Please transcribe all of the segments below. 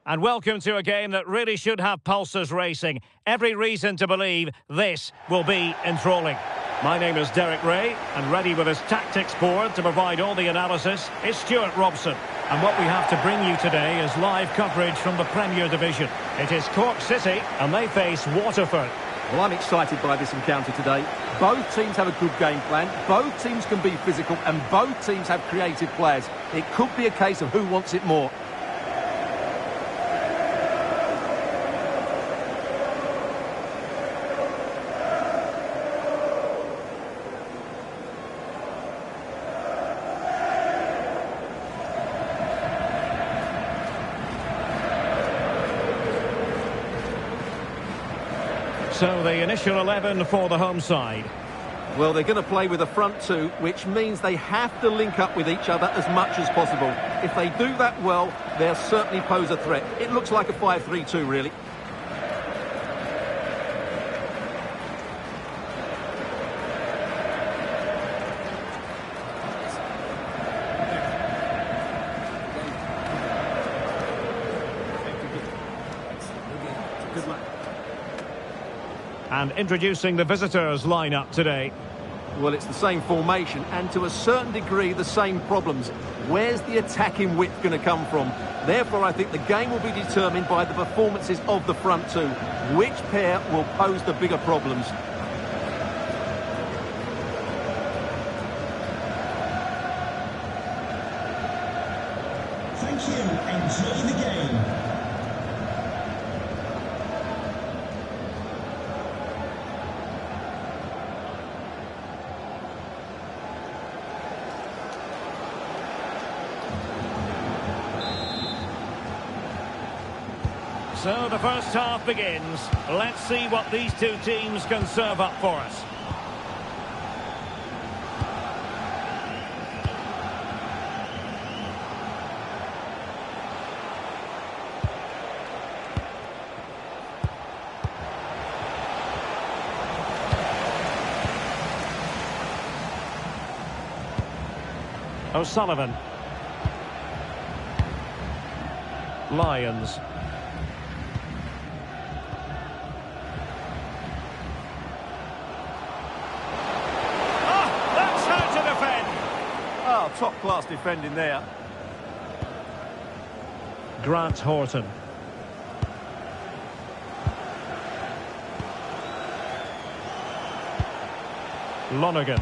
And welcome to a game that really should have pulses racing. Every reason to believe this will be enthralling. My name is Derek Ray, and ready with his tactics board to provide all the analysis is Stuart Robson. And what we have to bring you today is live coverage from the Premier Division. It is Cork City, and they face Waterford. Well, I'm excited by this encounter today. Both teams have a good game plan, both teams can be physical, and both teams have creative players. It could be a case of who wants it more. So the initial 11 for the home side. Well, they're going to play with a front two, which means they have to link up with each other as much as possible. If they do that well, they'll certainly pose a threat. It looks like a 5-3-2, really. Good luck. And introducing the visitors lineup today. Well, it's the same formation and to a certain degree the same problems. Where's the attacking width going to come from? Therefore, I think the game will be determined by the performances of the front two. Which pair will pose the bigger problems? Thank you. Enjoy the game. So the first half begins. Let's see what these two teams can serve up for us. O'Sullivan. Lyons. Oh, top-class defending there. Grant Horton. Lonergan.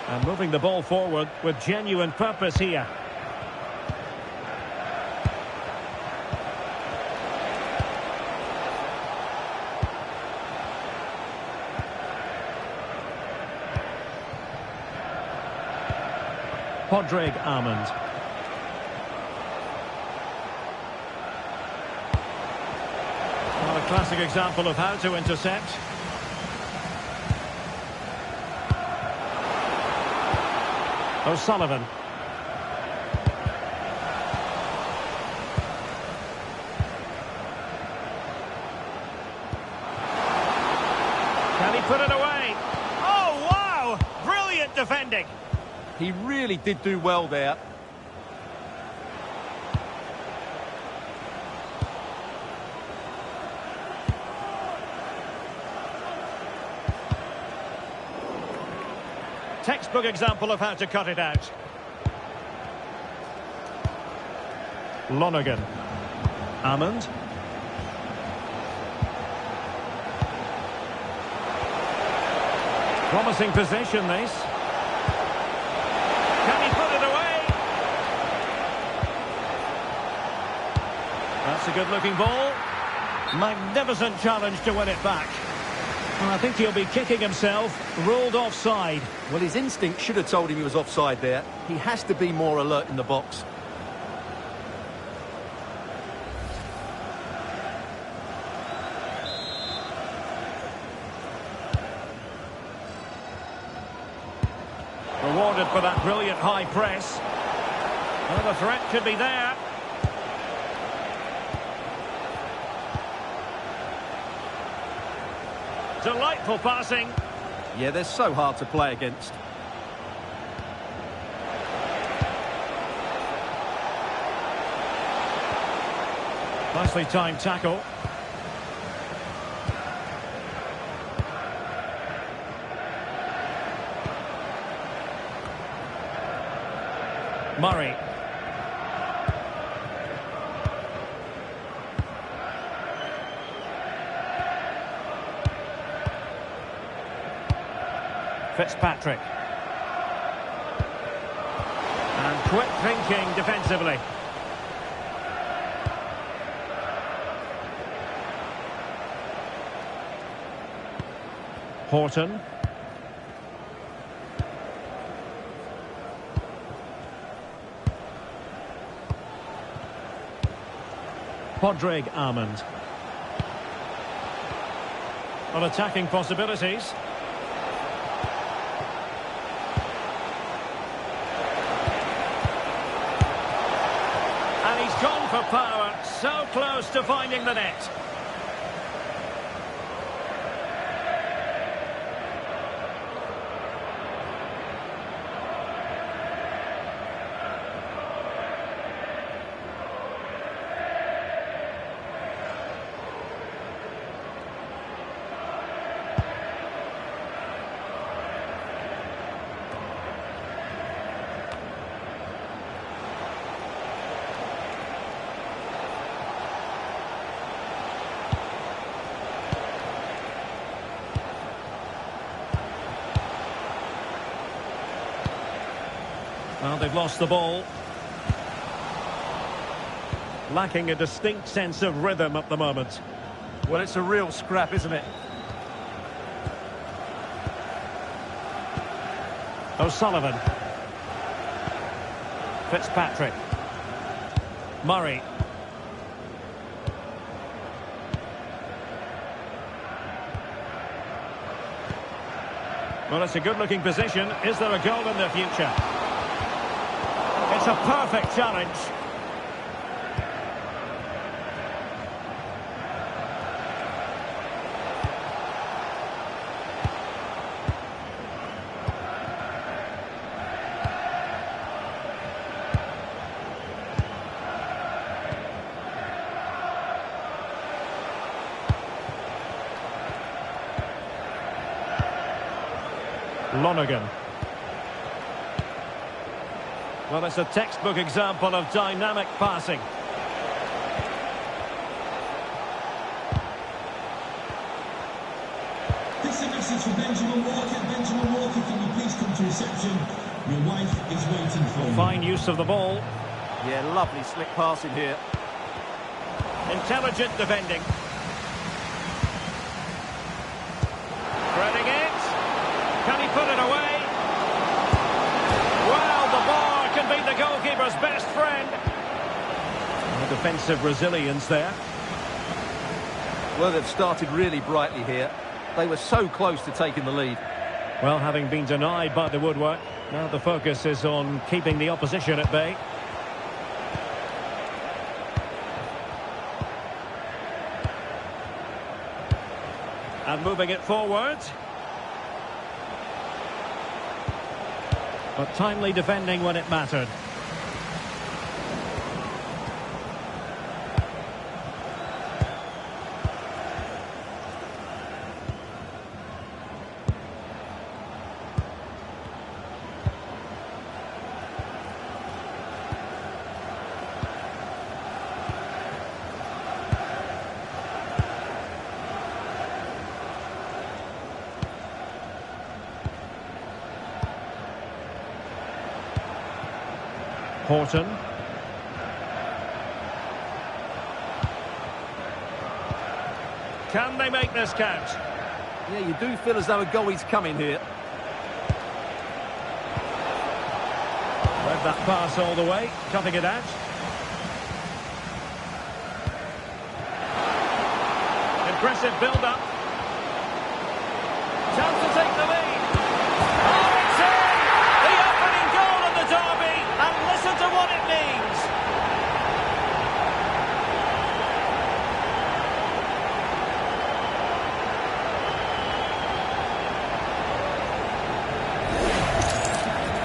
And moving the ball forward with genuine purpose here. Padraig Amond. Well, a classic example of how to intercept. O'Sullivan. Can he put it away? Oh, wow! Brilliant defending. He really did do well there. Textbook example of how to cut it out. Lonergan. Amond. Promising position, this. Can he put it away? That's a good-looking ball. Magnificent challenge to win it back. Well, I think he'll be kicking himself. Ruled offside. Well, his instinct should have told him he was offside there. He has to be more alert in the box. Well, rewarded for that brilliant high press. Well, the threat could be there. Delightful passing. Yeah, they're so hard to play against. Nicely timed tackle. Murray. Fitzpatrick. And quick thinking defensively. Horton. Podrick Armand. On attacking possibilities. And he's gone for power, so close to finding the net. Well, they've lost the ball. Lacking a distinct sense of rhythm at the moment. Well, it's a real scrap, isn't it? O'Sullivan. Fitzpatrick. Murray. Well, it's a good-looking position. Is there a goal in the future? It's a perfect challenge. Lonergan. Well, it's a textbook example of dynamic passing. This is a message for Benjamin Walker. Benjamin Walker, can you please come to reception? Your wife is waiting for you. Fine use of the ball. Yeah, lovely slick passing here. Intelligent defending. Threading it. Can he put it away? Well, the bar can be the goalkeeper's best friend. And defensive resilience there. Well, they've started really brightly here. They were so close to taking the lead. Well, having been denied by the woodwork, now the focus is on keeping the opposition at bay. And moving it forward. But timely defending when it mattered. Horton. Can they make this count? Yeah, you do feel as though a goal is coming here. Read that pass all the way, cutting it out. Impressive build-up. Chance to take the lead. Oh, it's in! The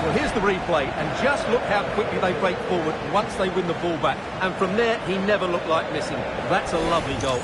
Well, here's the replay, and just look how quickly they break forward once they win the ball back. And from there, he never looked like missing. That's a lovely goal.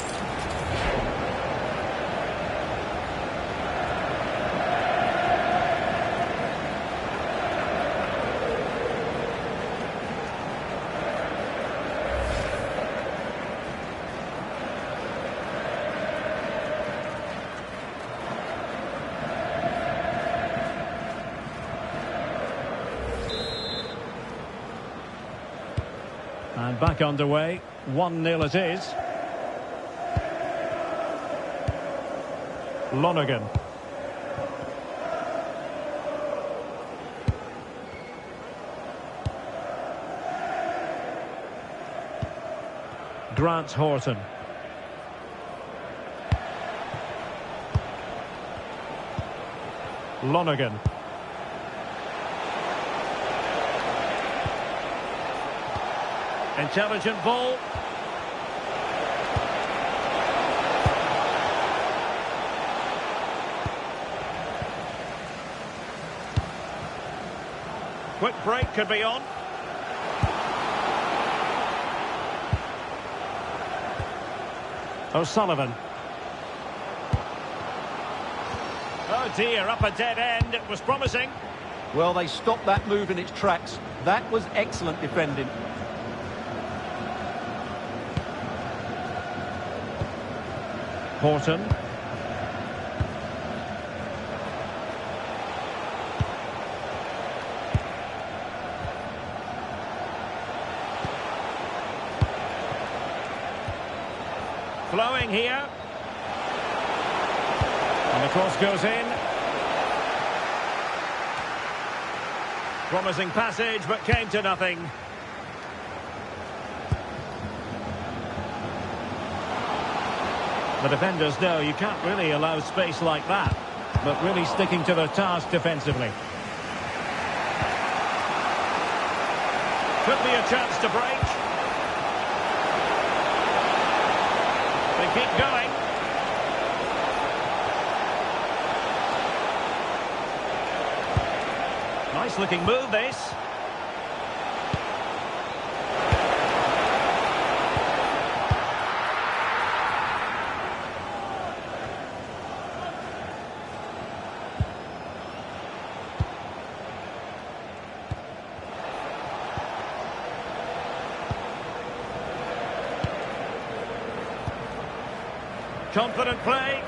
And back underway, 1-0 it is. Lonergan. Grant Horton. Lonergan. Intelligent ball. Quick break could be on. O'Sullivan. Oh dear, up a dead end. It was promising. Well, they stopped that move in its tracks. That was excellent defending. Horton. Flowing here. And the cross goes in. Promising passage, but came to nothing. The defenders know you can't really allow space like that, but really sticking to their task defensively. Could be a chance to break. They keep going. Nice looking move, this. Confident play.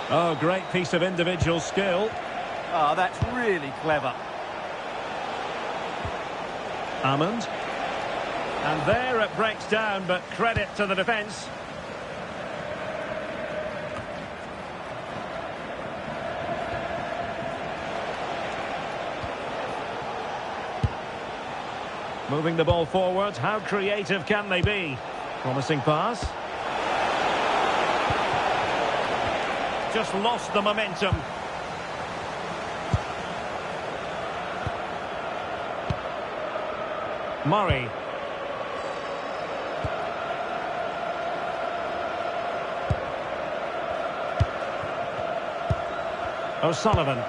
Oh, great piece of individual skill. Ah, that's really clever. Hammond. And there it breaks down, but credit to the defence. Moving the ball forward, how creative can they be? Promising pass. Just lost the momentum. Murray. O'Sullivan.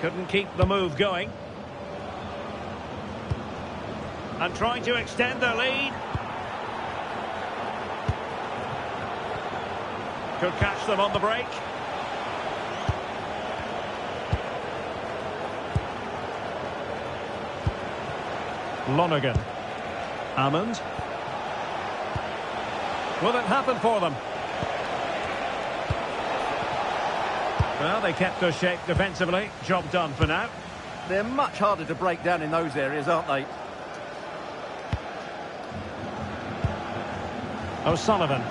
Couldn't keep the move going. And trying to extend their lead. Could catch them on the break. Lonergan. Hammond. Will it happen for them? Well, they kept their shape defensively. Job done for now. They're much harder to break down in those areas, aren't they? O'Sullivan.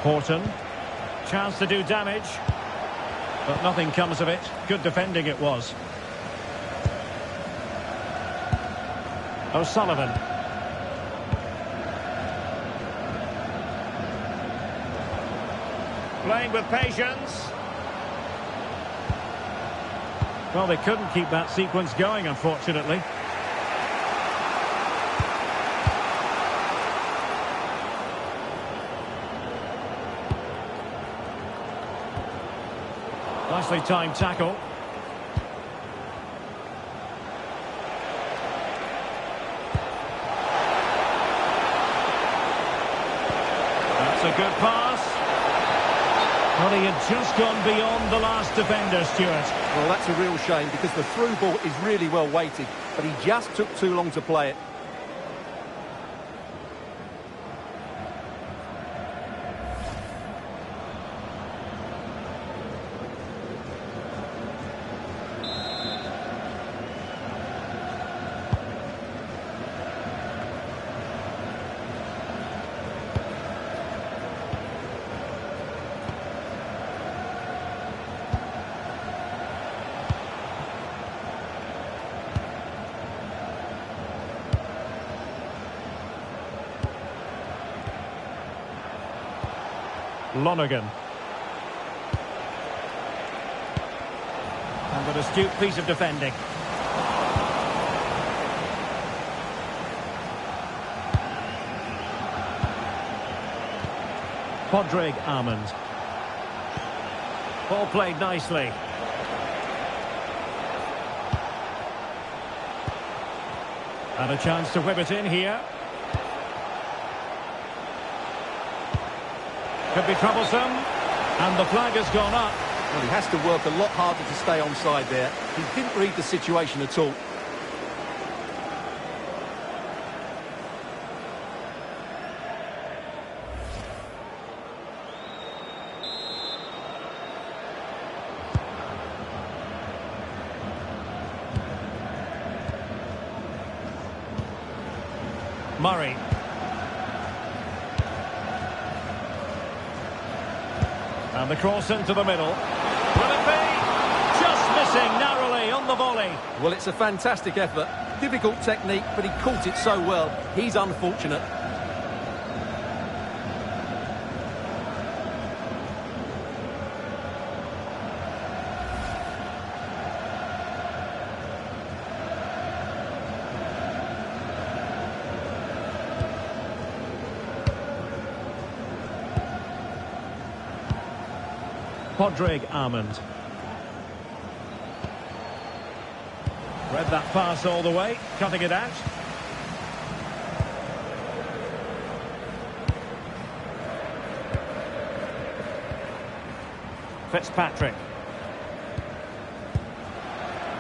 Horton. Chance to do damage. But nothing comes of it. Good defending it was. O'Sullivan. Playing with patience. Well, they couldn't keep that sequence going, unfortunately. Nicely timed tackle. That's a good pass. Well, he had just gone beyond the last defender, Stuart. Well, that's a real shame because the through ball is really well weighted, but he just took too long to play it. Lonergan. And an astute piece of defending. Padraig Armand. Ball played nicely. And a chance to whip it in here. Could be troublesome. And the flag has gone up. Well, he has to work a lot harder to stay onside there. He didn't read the situation at all. Murray. And the cross into the middle. Will it be? Just missing narrowly on the volley. Well, it's a fantastic effort. Difficult technique, but he caught it so well. He's unfortunate. Padraig Armand. Read that pass all the way, cutting it out. Fitzpatrick.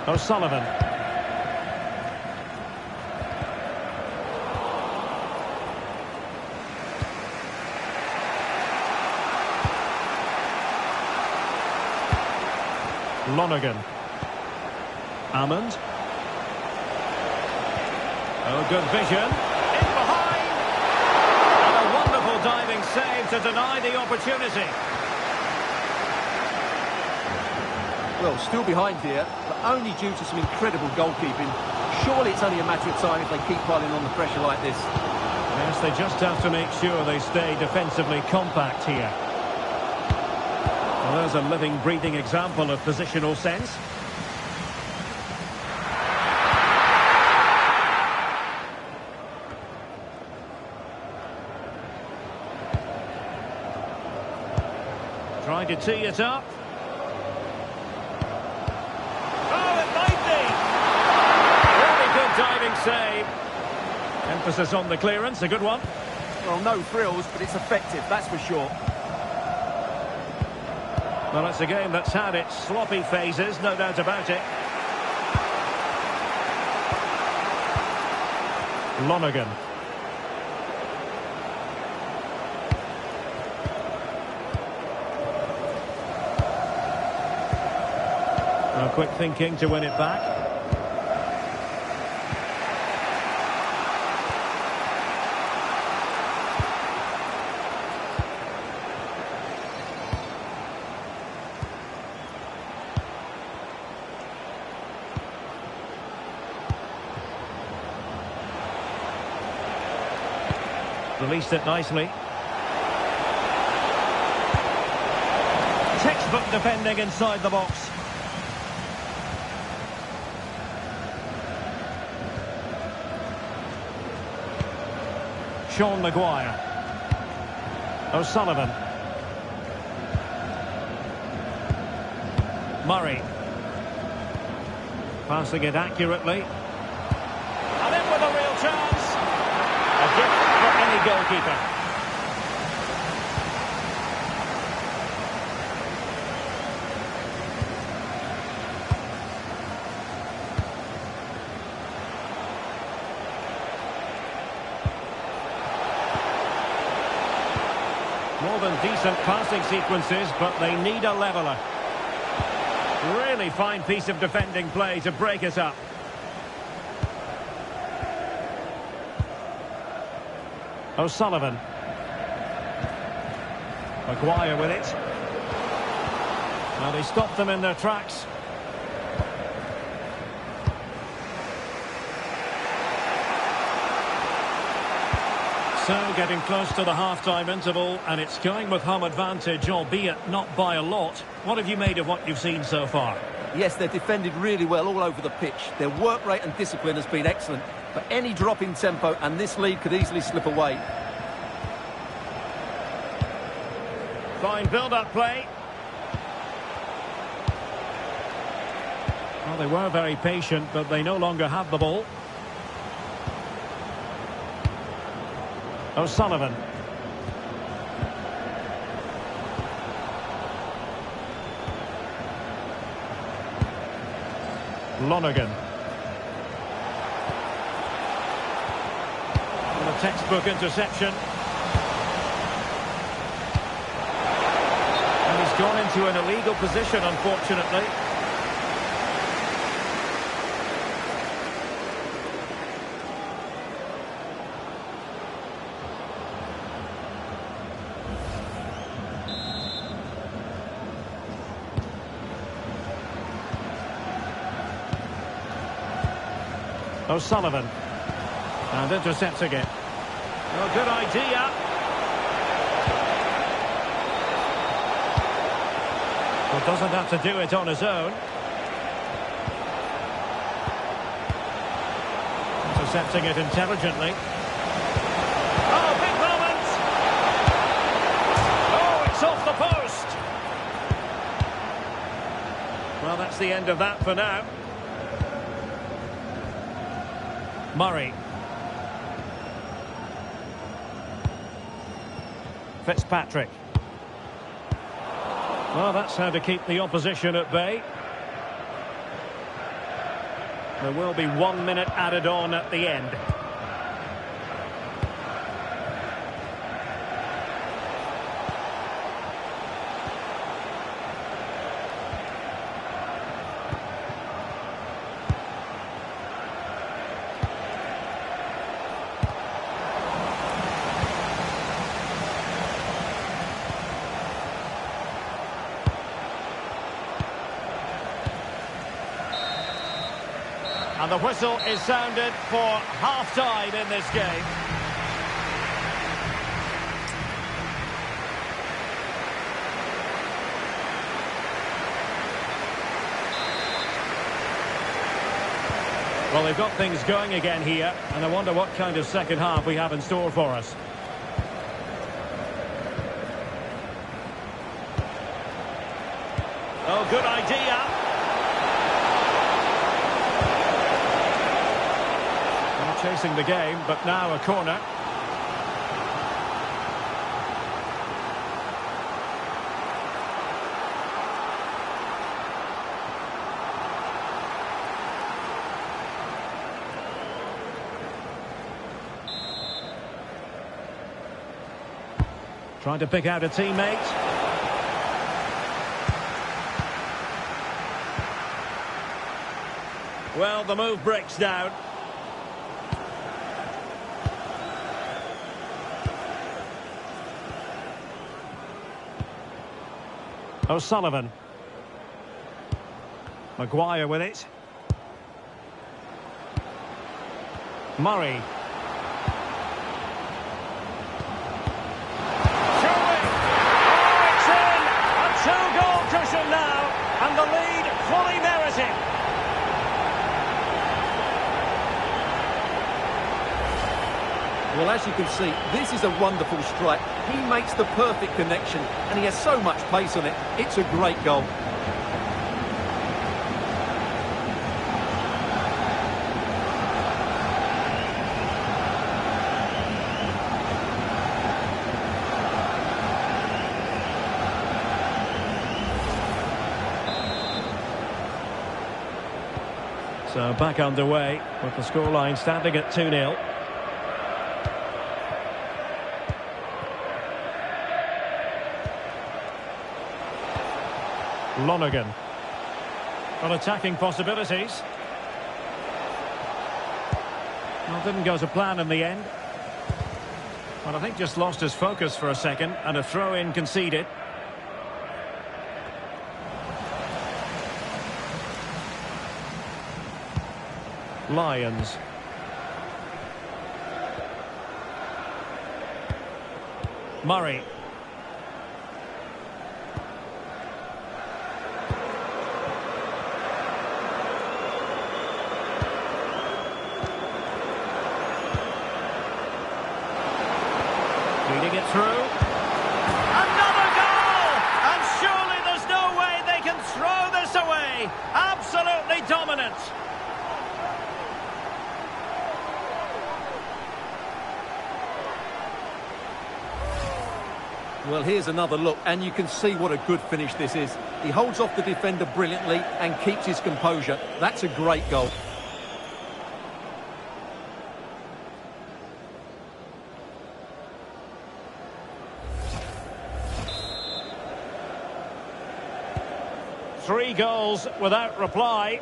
O'Sullivan. Lonergan. Armand. Oh, good vision. In behind. And a wonderful diving save to deny the opportunity. Well, still behind here, but only due to some incredible goalkeeping. Surely it's only a matter of time if they keep piling on the pressure like this. Yes, they just have to make sure they stay defensively compact here. Well, there's a living, breathing example of positional sense. Trying to tee it up. Oh, it might be! Really good diving save. Emphasis on the clearance, a good one. Well, no thrills, but it's effective, that's for sure. Well, it's a game that's had its sloppy phases, no doubt about it. Lonergan. Well, quick thinking to win it back. Released it nicely. Textbook defending inside the box. Sean Maguire. O'Sullivan. Murray. Passing it accurately. And in with a real chance. A gift for any goalkeeper. More than decent passing sequences, but they need a leveller. Really fine piece of defending play to break us up. O'Sullivan. Maguire with it. Now they stopped them in their tracks. So getting close to the half-time interval, and it's going with home advantage, albeit not by a lot. What have you made of what you've seen so far? Yes, they've defended really well all over the pitch. Their work rate and discipline has been excellent. But any drop in tempo and this lead could easily slip away. Fine build-up play. Well, they were very patient, but they no longer have the ball. O'Sullivan. Lonergan. And a textbook interception. And he's gone into an illegal position, unfortunately. O'Sullivan. And intercepting it. Oh, good idea. Well, doesn't have to do it on his own. Intercepting it intelligently. Oh, big moment! Oh, it's off the post! Well, that's the end of that for now. Murray. Fitzpatrick. Well, that's how to keep the opposition at bay. There will be 1 minute added on at the end. And the whistle is sounded for half-time in this game. Well, they've got things going again here, and I wonder what kind of second half we have in store for us. Oh, good idea. Chasing the game, but now a corner. Trying to pick out a teammate. Well, the move breaks down. O'Sullivan. Maguire with it. Murray. Well, as you can see, this is a wonderful strike. He makes the perfect connection, and he has so much pace on it. It's a great goal. So back underway with the scoreline standing at 2-0. Lonergan. On attacking possibilities. Well, didn't go to plan in the end. Well, I think just lost his focus for a second, and a throw-in conceded. Lions. Murray. Feeding it through. Another goal! And surely there's no way they can throw this away. Absolutely dominant. Well, here's another look, and you can see what a good finish this is. He holds off the defender brilliantly and keeps his composure. That's a great goal. Three goals without reply.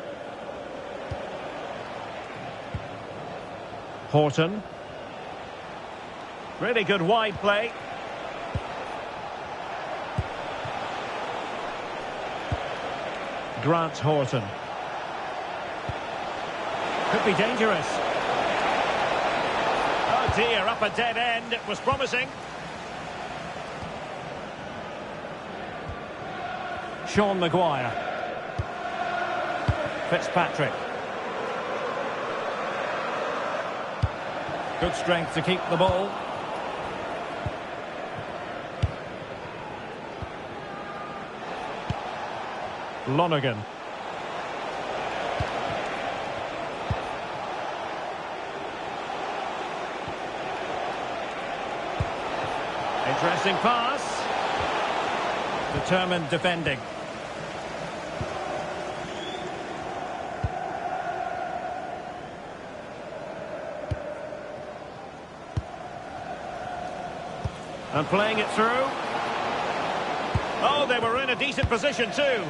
Horton. Really good wide play. Grant Horton. Could be dangerous. Oh dear, up a dead end. It was promising. Sean Maguire. Fitzpatrick. Good strength to keep the ball. Lonergan. Interesting pass. Determined defending. And playing it through. Oh, they were in a decent position too.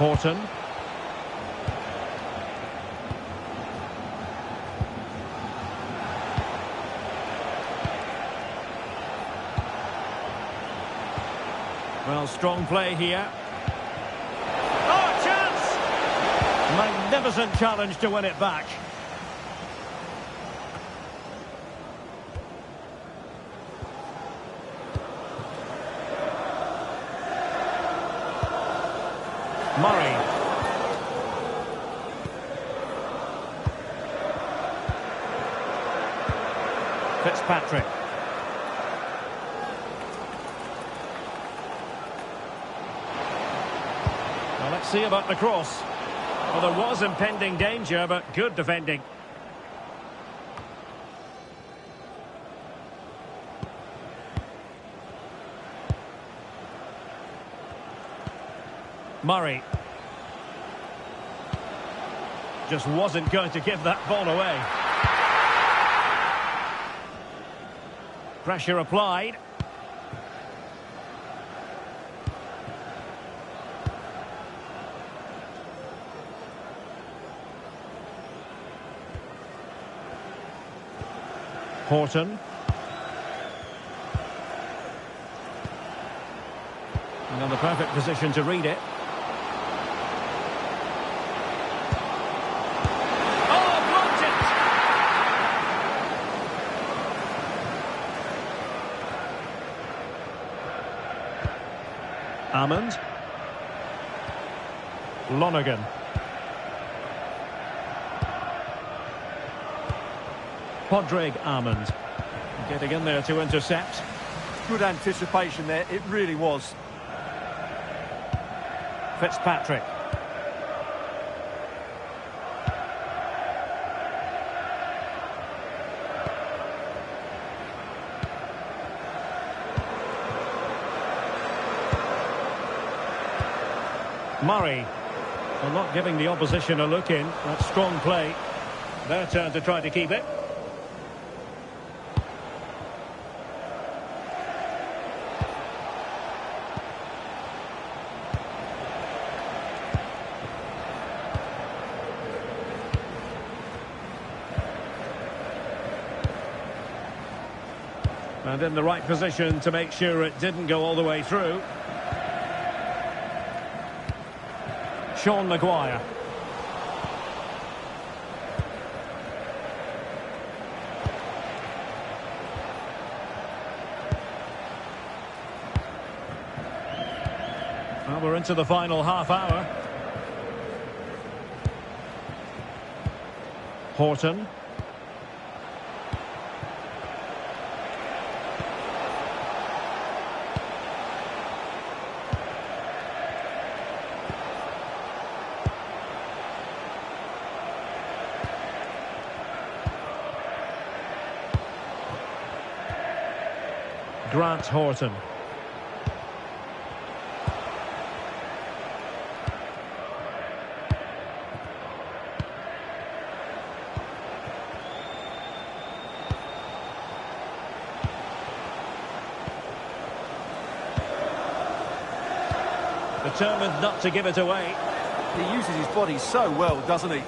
Horton. Well, strong play here. Oh, chance! Magnificent challenge to win it back. Murray. Fitzpatrick. Well, let's see about the cross. Well, there was impending danger, but good defending. Murray. Just wasn't going to give that ball away. Pressure applied. Horton. Another perfect position to read it. Amund. Lonergan. Podrick Amund. Getting in there to intercept. Good anticipation there, it really was. Fitzpatrick. Murray. Well, not giving the opposition a look in. That's strong play. Their turn to try to keep it. And in the right position to make sure it didn't go all the way through. Sean Maguire. Well, we're into the final half hour. Horton. Grant Horton. Determined not to give it away. He uses his body so well, doesn't he?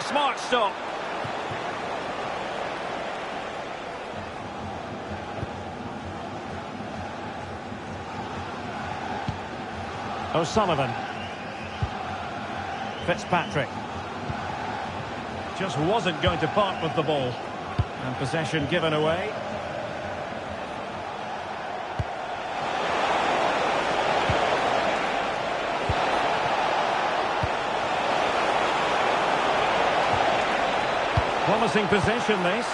Smart stop. O'Sullivan. Fitzpatrick. Just wasn't going to part with the ball. And possession given away. Promising possession, this.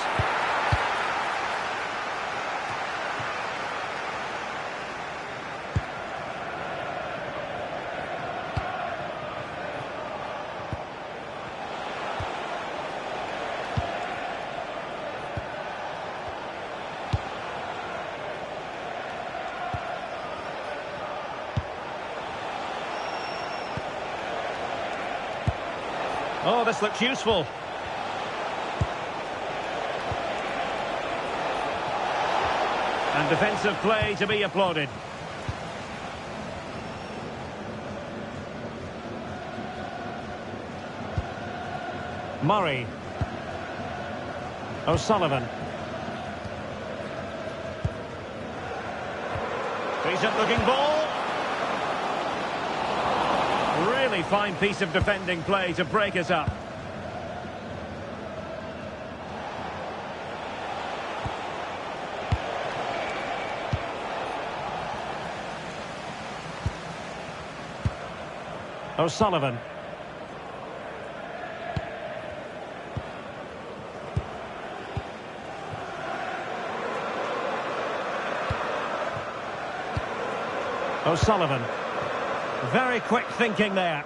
Oh, this looks useful. And defensive play to be applauded. Murray. O'Sullivan. Decent looking ball. Really fine piece of defending play to break it up. O'Sullivan. O'Sullivan. Very quick thinking there.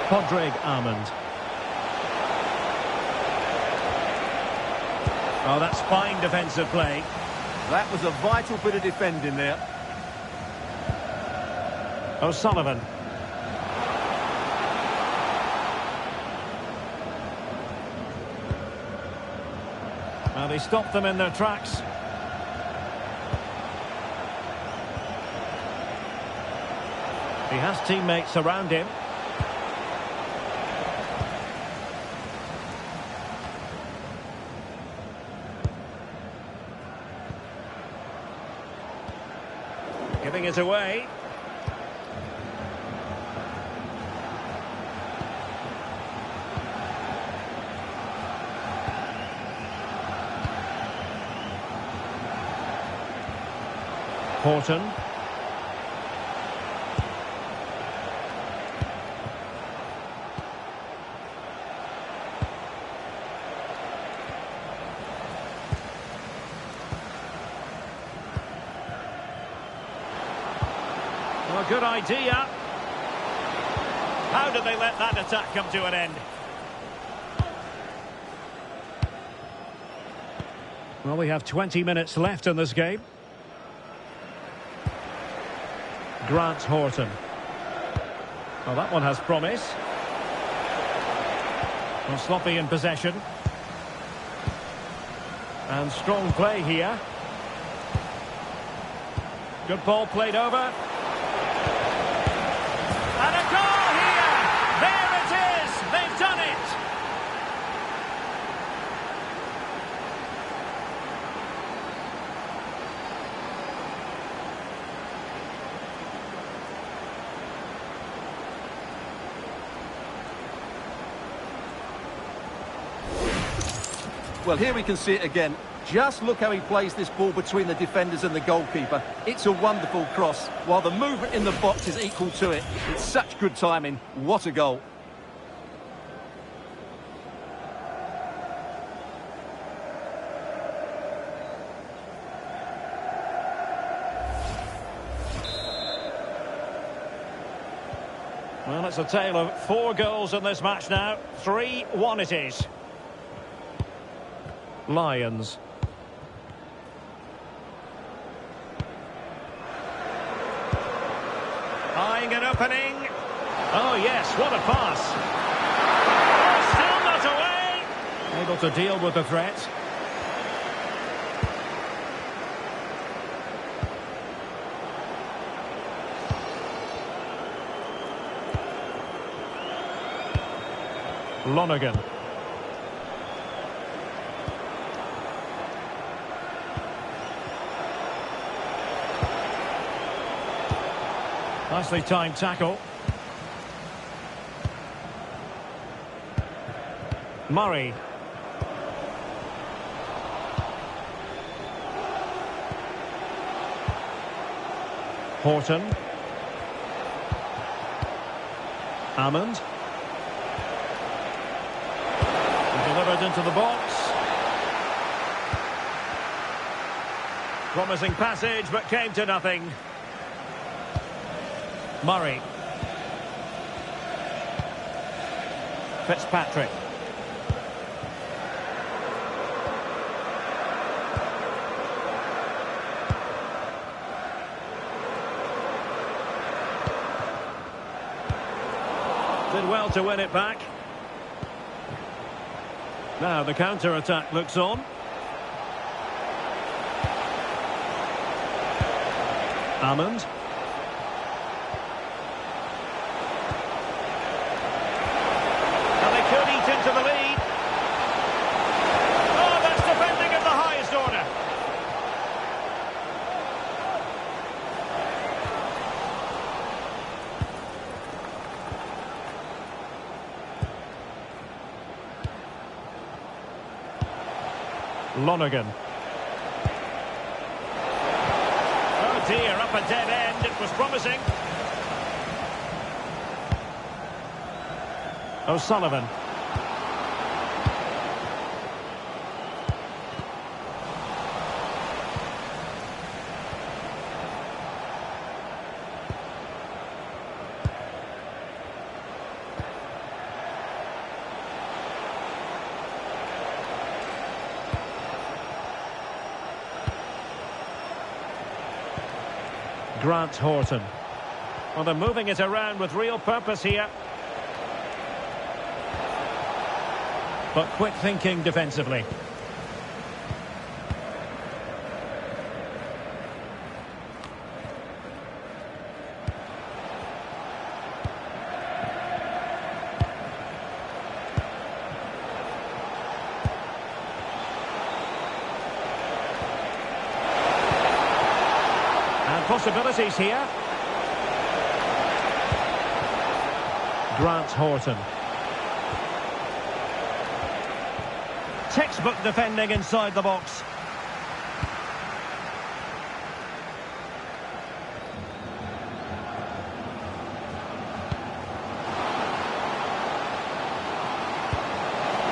Podrick Amund. Oh, that's fine defensive play. That was a vital bit of defending there. O'Sullivan. Now they stopped them in their tracks. He has teammates around him. Giving it away. Horton. Well, good idea. How did they let that attack come to an end? Well, we have 20 minutes left in this game. Grant Horton. Well, that one has promise. Well, sloppy in possession. And strong play here. Good ball played over. And a goal here! There it is! They've done it! Well, here we can see it again. Just look how he plays this ball between the defenders and the goalkeeper. It's a wonderful cross, while the movement in the box is equal to it. It's such good timing. What a goal. Well, it's a tale of 4 goals in this match now. 3-1 it is. Lions. Eyeing an opening. Oh yes, what a pass. Oh, still not away. Able to deal with the threat. Lonergan. Nicely timed tackle. Murray. Horton. Hammond. Delivered into the box. Promising passage, but came to nothing. Murray. Fitzpatrick. Did well to win it back. Now the counter-attack looks on. Hammond. And they could eat into the lead. Oh, that's defending of the highest order. Lonergan. Oh dear, up a dead end. It was promising. O'Sullivan. Grant Horton. Well, they're moving it around with real purpose here. But quick thinking defensively. possibilities here. Grant Horton. Textbook defending inside the box.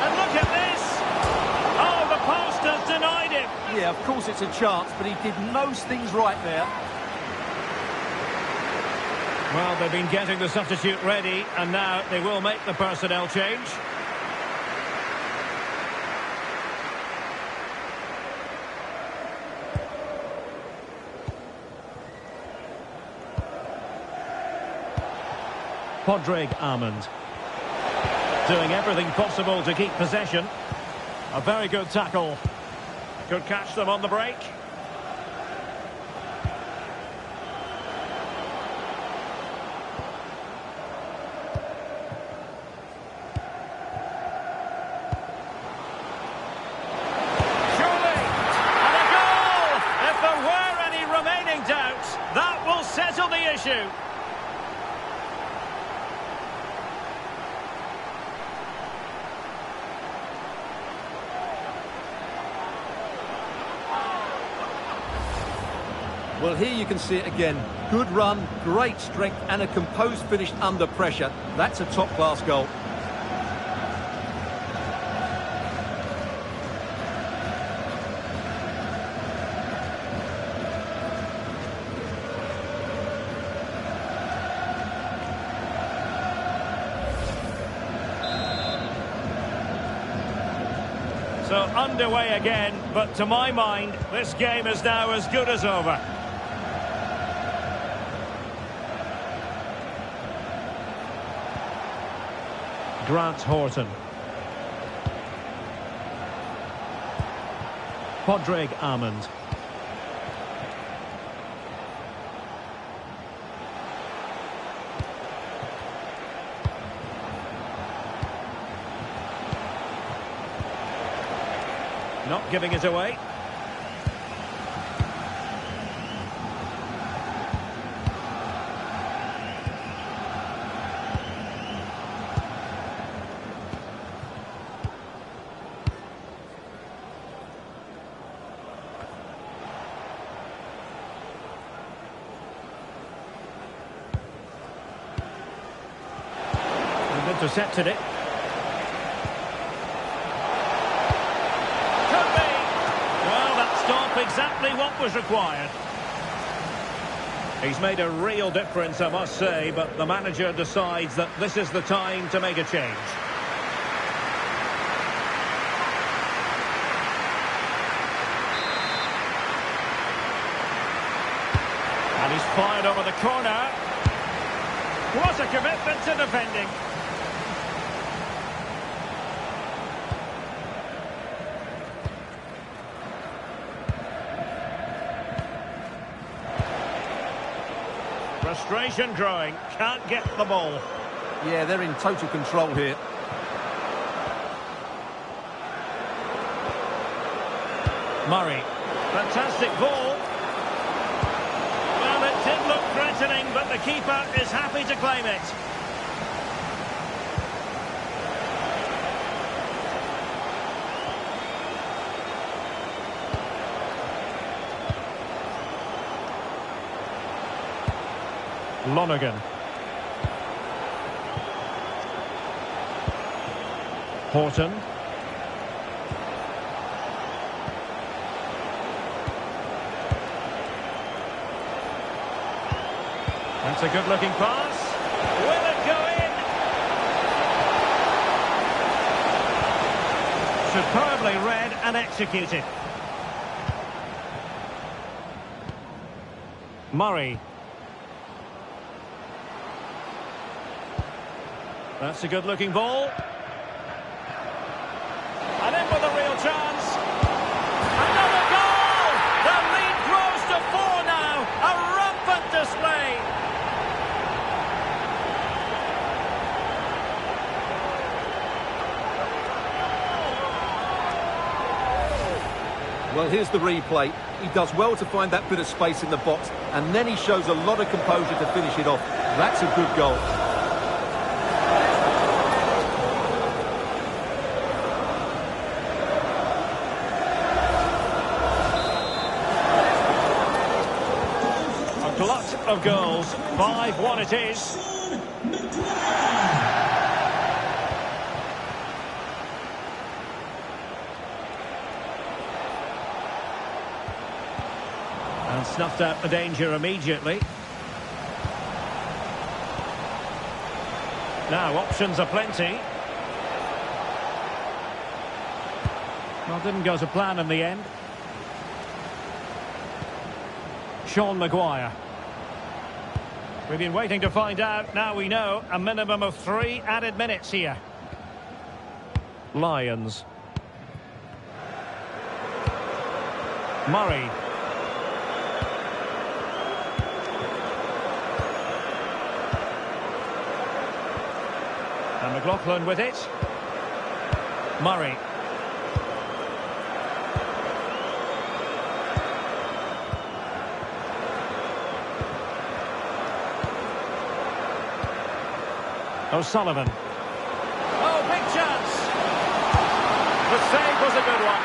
And look at this! Oh, the post has denied him! Yeah, of course it's a chance, but he did most things right there. Well, they've been getting the substitute ready, and now they will make the personnel change. Padraig Amond. Doing everything possible to keep possession. A very good tackle. Could catch them on the break. That will settle the issue. Well, here you can see it again. Good run, great strength, and a composed finish under pressure. That's a top-class goal. So underway again, but to my mind, this game is now as good as over. Grant Horton. Padraig Amond. Not giving it away. And intercepted it. Exactly what was required. He's made a real difference, I must say, but the manager decides that this is the time to make a change. And he's fired over the corner. What a commitment to defending. Frustration growing, can't get the ball. Yeah, they're in total control here. Murray, fantastic ball. Well, it did look threatening, but the keeper is happy to claim it. Lonergan. Horton. That's a good-looking pass. Will it go in? Superbly read and executed. Murray. That's a good-looking ball. And in with a real chance. Another goal! The lead grows to 4 now. A rampant display. Well, here's the replay. He does well to find that bit of space in the box, and then he shows a lot of composure to finish it off. That's a good goal. A glut of goals. 5-1 it is. And snuffed out the danger immediately. Now, options are plenty. Well, didn't go to plan in the end. Sean Maguire. We've been waiting to find out. Now we know. A minimum of 3 added minutes here. Lions. Murray. And McLaughlin with it. Murray. O'Sullivan. Oh, big chance! The save was a good one.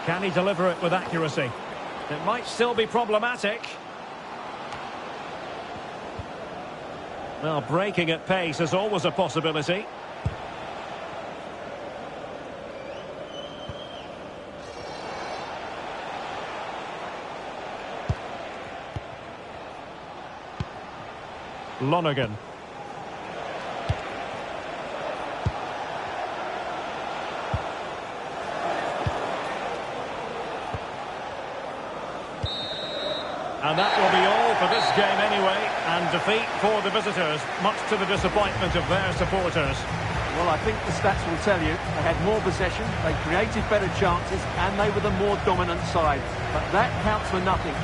Can he deliver it with accuracy? It might still be problematic. Well, breaking at pace is always a possibility. Lonergan. And that will be all for this game anyway, and defeat for the visitors, much to the disappointment of their supporters. Well, I think the stats will tell you they had more possession, they created better chances, and they were the more dominant side. But that counts for nothing.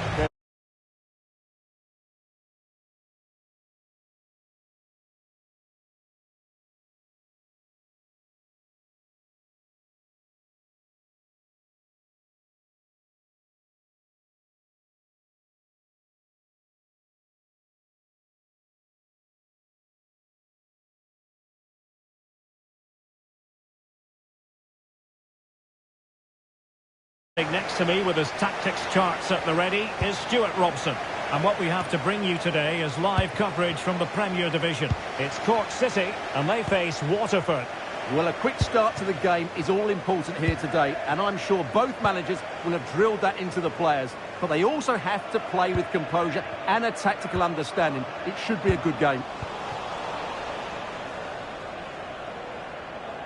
Next to me with his tactics charts at the ready is Stuart Robson. And what we have to bring you today is live coverage from the Premier Division. It's Cork City and they face Waterford. Well, a quick start to the game is all important here today, and I'm sure both managers will have drilled that into the players. But they also have to play with composure and a tactical understanding. It should be a good game.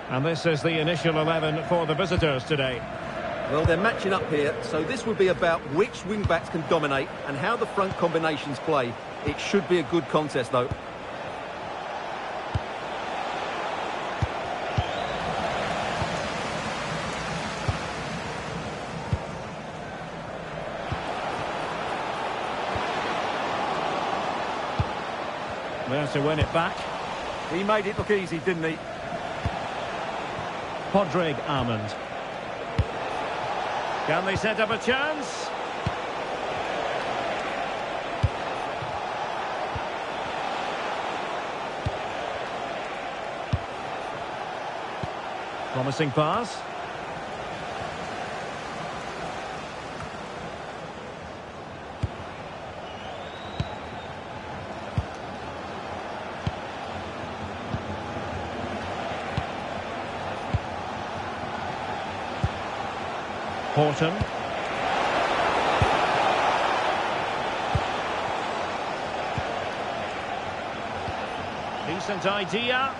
And this is the initial 11 for the visitors today. Well, they're matching up here, so this will be about which wing-backs can dominate and how the front combinations play. It should be a good contest, though. There to win it back. He made it look easy, didn't he? Podrick Armand. Can they set up a chance? Promising pass. Horton. Decent idea.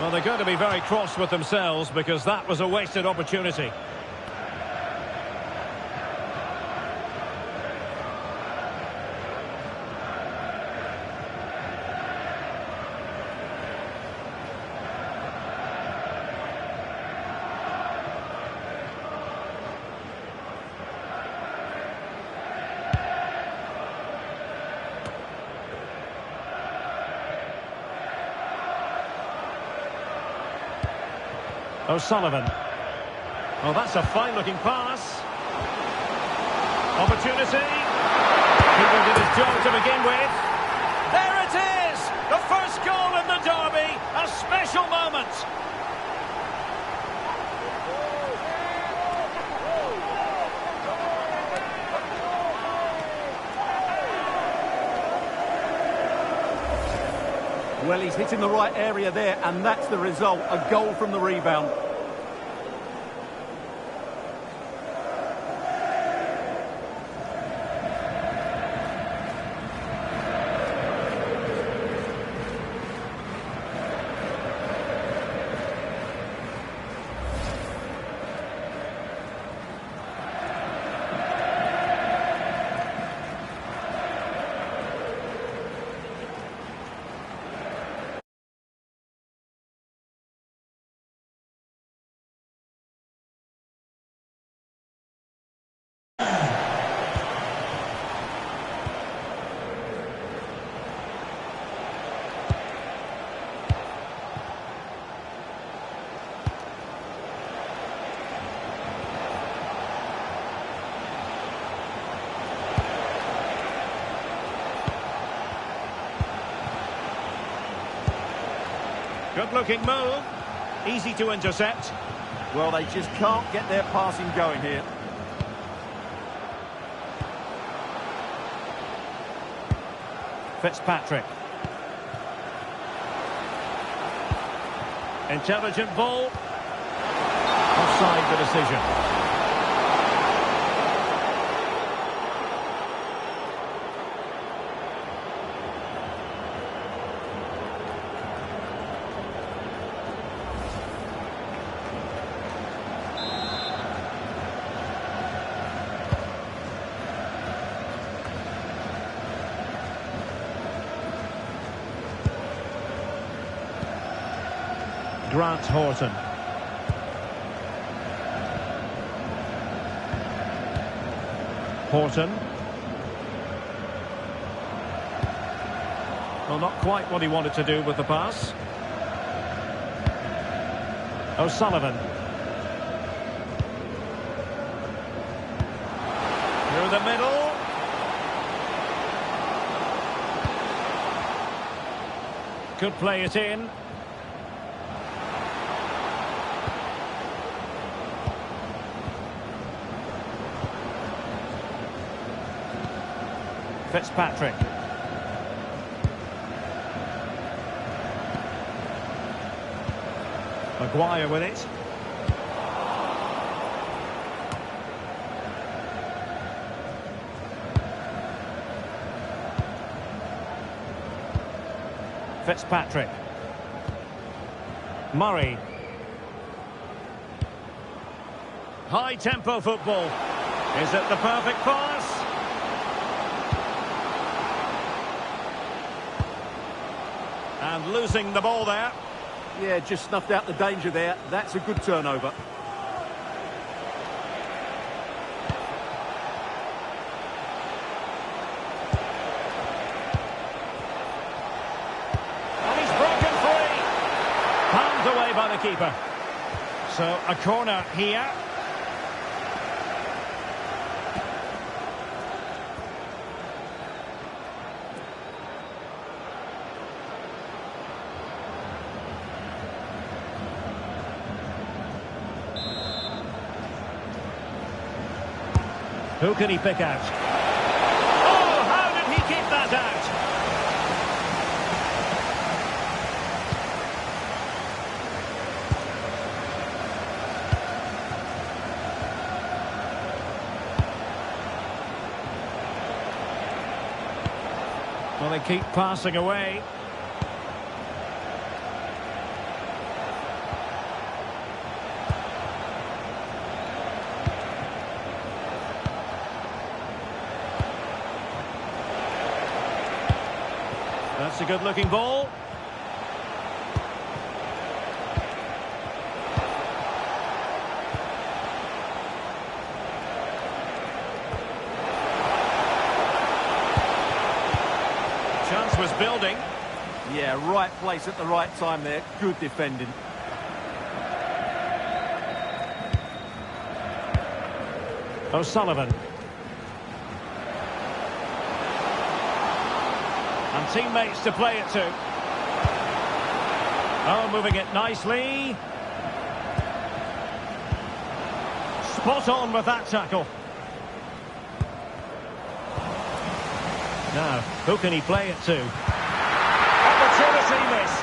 Well, they're going to be very cross with themselves because that was a wasted opportunity. O'Sullivan. Oh, that's a fine-looking pass. Opportunity. Keeper did his job to begin with. There it is! The first goal in the derby. A special moment. Well, he's hitting the right area there, and that's the result. A goal from the rebound. Good-looking move. Easy to intercept. Well, they just can't get their passing going here. Fitzpatrick. Intelligent ball. Offside the decision. Grant Horton. Horton. Well, not quite what he wanted to do with the pass. O'Sullivan. Through the middle. Could play it in. Fitzpatrick. Maguire with it. Fitzpatrick. Murray. High-tempo football. Is it the perfect pass? And losing the ball there. Yeah, just snuffed out the danger there. That's a good turnover. And he's broken free. Palmed away by the keeper. So a corner here. Who can he pick out? Oh, how did he keep that out? Well, they keep passing away. That's a good-looking ball. Chance was building. Yeah, right place at the right time there. Good defending. O'Sullivan. And teammates to play it to. Oh, moving it nicely. Spot on with that tackle. Now, who can he play it to? Opportunity missed.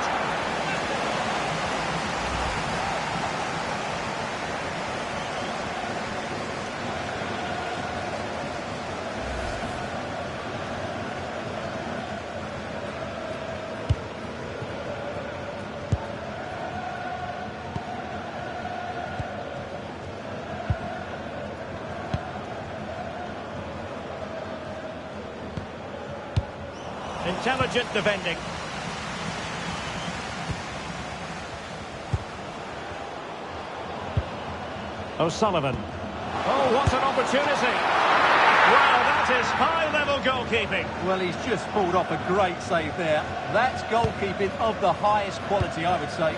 Intelligent defending. O'Sullivan. Oh, what an opportunity. Wow, that is high-level goalkeeping. Well, he's just pulled off a great save there. That's goalkeeping of the highest quality, I would say.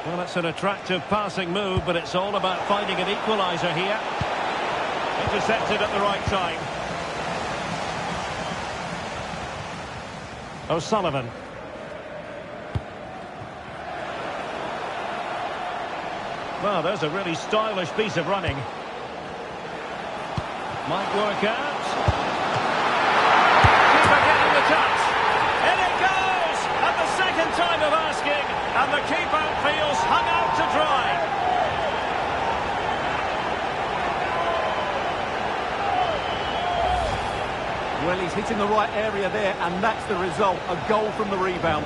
Well, it's an attractive passing move, but it's all about finding an equaliser here. Intercepted at the right time. O'Sullivan. Well, there's a really stylish piece of running. Might work out. Keeper getting the touch. In it goes! At the second time of asking, and the keeper feels hung out to dry. Well, he's hitting the right area there, and that's the result. A goal from the rebound.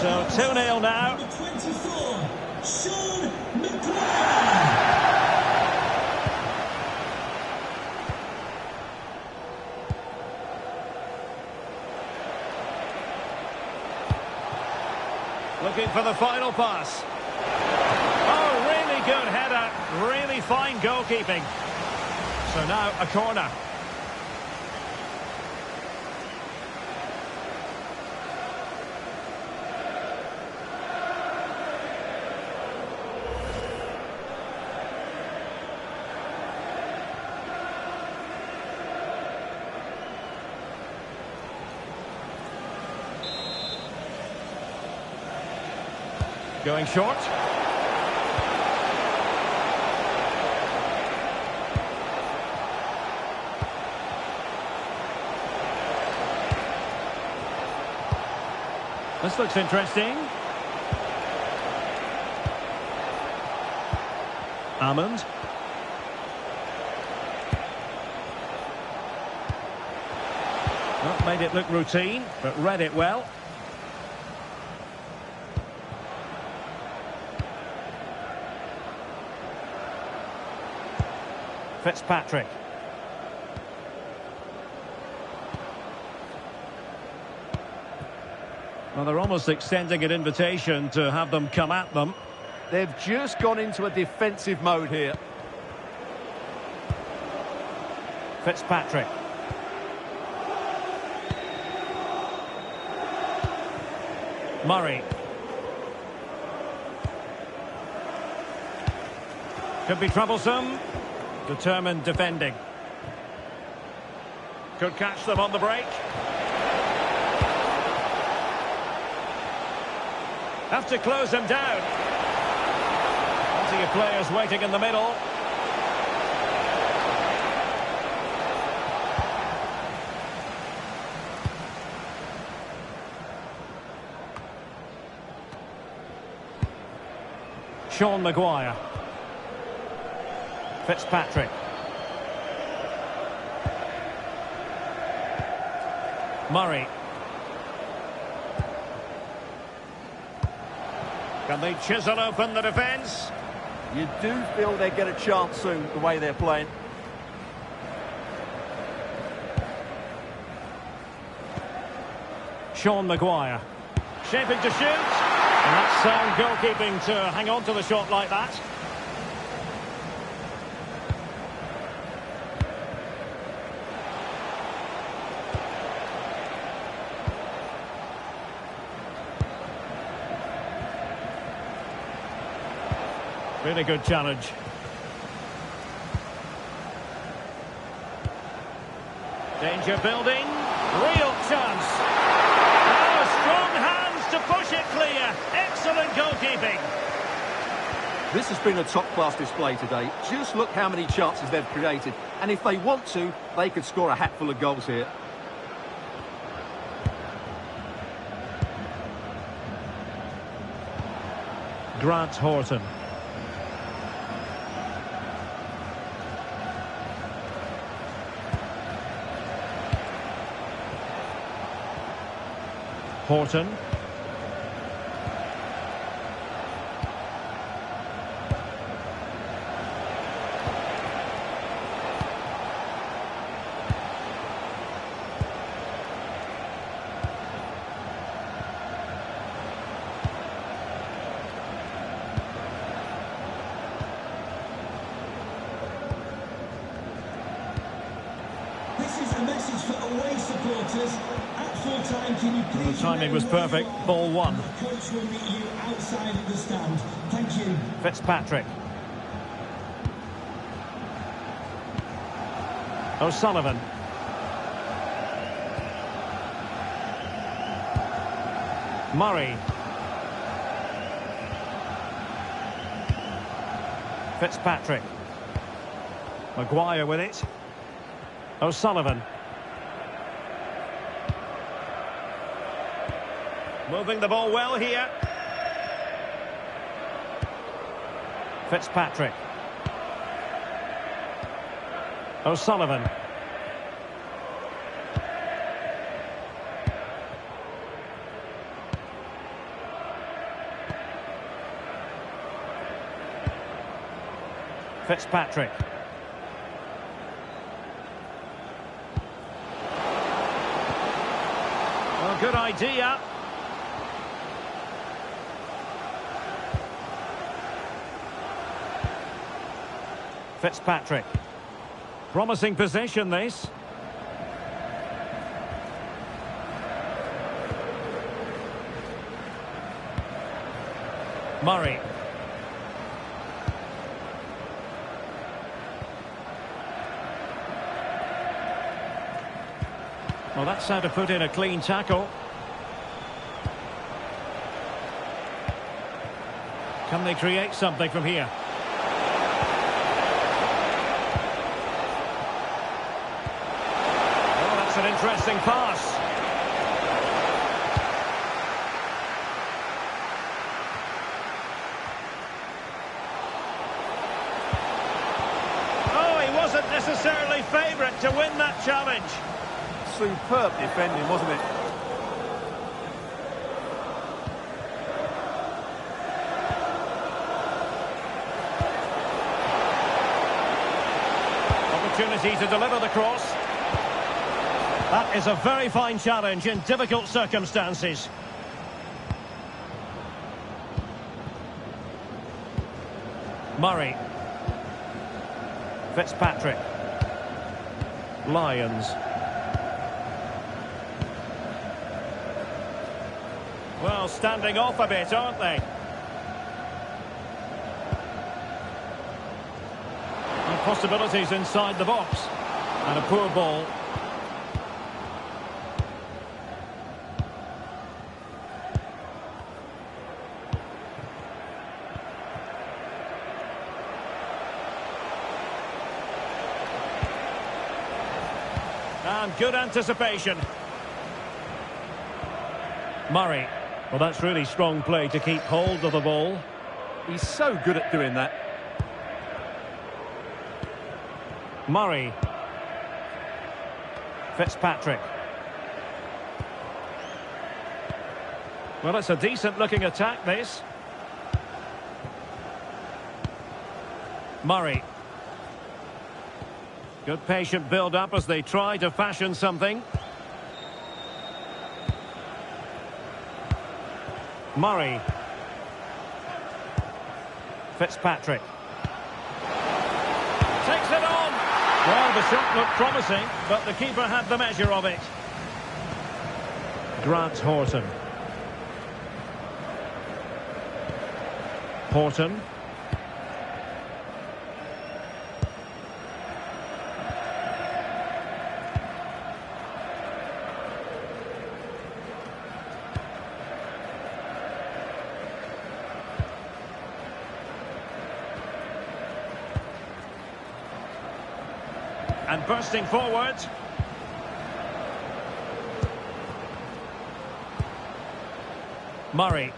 So 2-0 now. Number 24, Sean McGuire. Looking for the final pass. Oh, really good header. Really fine goalkeeping. So now a corner. Going short. This looks interesting. Almond. Not made it look routine, but read it well. Fitzpatrick. Well, they're almost extending an invitation to have them come at them. They've just gone into a defensive mode here. Fitzpatrick. Murray. Could be troublesome. Determined defending. Could catch them on the break. Have to close them down. Plenty of players waiting in the middle. Sean Maguire. Fitzpatrick. Murray. Can they chisel open the defence? You do feel they get a chance soon, the way they're playing. Sean Maguire. Shaping to shoot. And that's sound goalkeeping to hang on to the shot like that. Really good challenge. Danger building. Real chance. Oh, strong hands to push it clear. Excellent goalkeeping. This has been a top-class display today. Just look how many chances they've created. And if they want to, they could score a hatful of goals here. Grant Horton. Horton. This is a message for away supporters. At full time, can you please... The timing was perfect. Ball one. The coach will meet you outside of the stand. Thank you. Fitzpatrick. O'Sullivan. Murray. Fitzpatrick. Maguire with it. O'Sullivan. Moving the ball well here. Fitzpatrick. O'Sullivan. Fitzpatrick. Well, good idea. Fitzpatrick. Promising position, this. Murray. Well, that's how to put in a clean tackle. Can they create something from here? Oh, that's an interesting pass. Oh, he wasn't necessarily favourite to win that challenge. Superb defending, wasn't it? Opportunity to deliver the cross. That is a very fine challenge in difficult circumstances. Murray. Fitzpatrick. Lyons. Well, standing off a bit, aren't they? And possibilities inside the box. And a poor ball. And good anticipation. Murray. Well, that's really strong play to keep hold of the ball. He's so good at doing that. Murray. Fitzpatrick. Well, it's a decent-looking attack, this. Murray. Good patient build-up as they try to fashion something. Murray. Fitzpatrick. Takes it on. Well, the shot looked promising, but the keeper had the measure of it. Grant Horton. Horton. And bursting forward. Murray.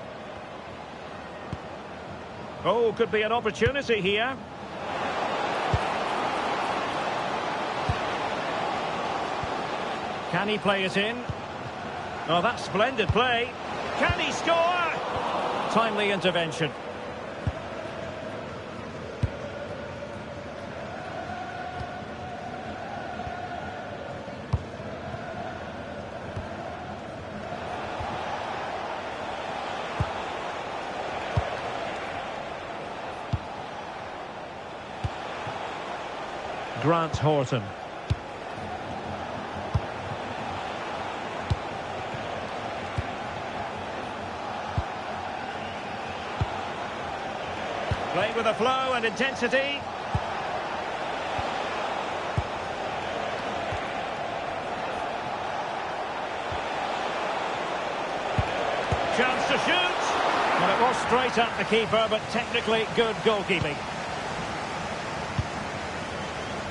Oh, could be an opportunity here. Can he play it in? Oh, that's splendid play. Can he score? Timely intervention. Grant Horton. Play with a flow and intensity. Chance to shoot. Well, it was straight at the keeper, but technically good goalkeeping.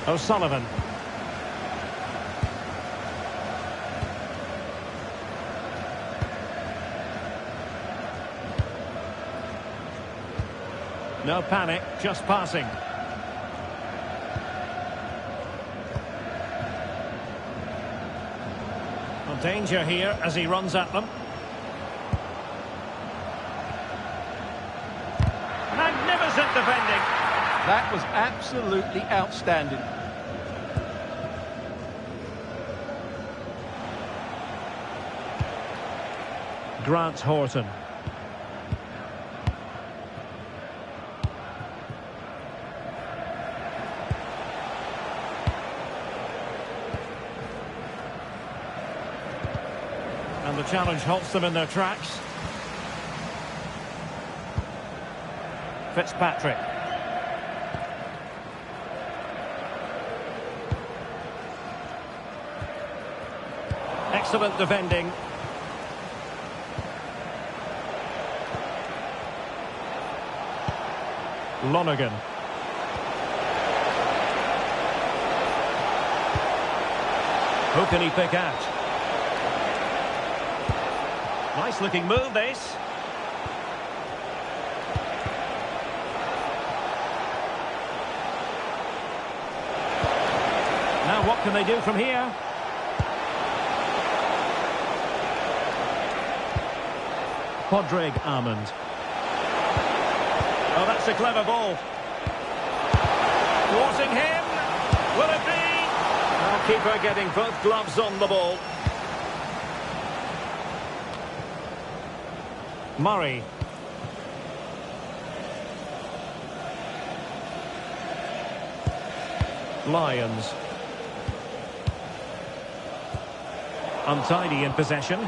O'Sullivan. No panic, just passing. Well, danger here as he runs at them. Magnificent defending. That was absolutely outstanding. Grant Horton. And the challenge halts them in their tracks. Fitzpatrick. Excellent defending. Lonergan. Who can he pick out? Nice looking move, this. Now what can they do from here? Podrick Armand. Oh, that's a clever ball. Thwarting him. Will it be? Now, keeper getting both gloves on the ball. Murray. Lyons. Untidy in possession.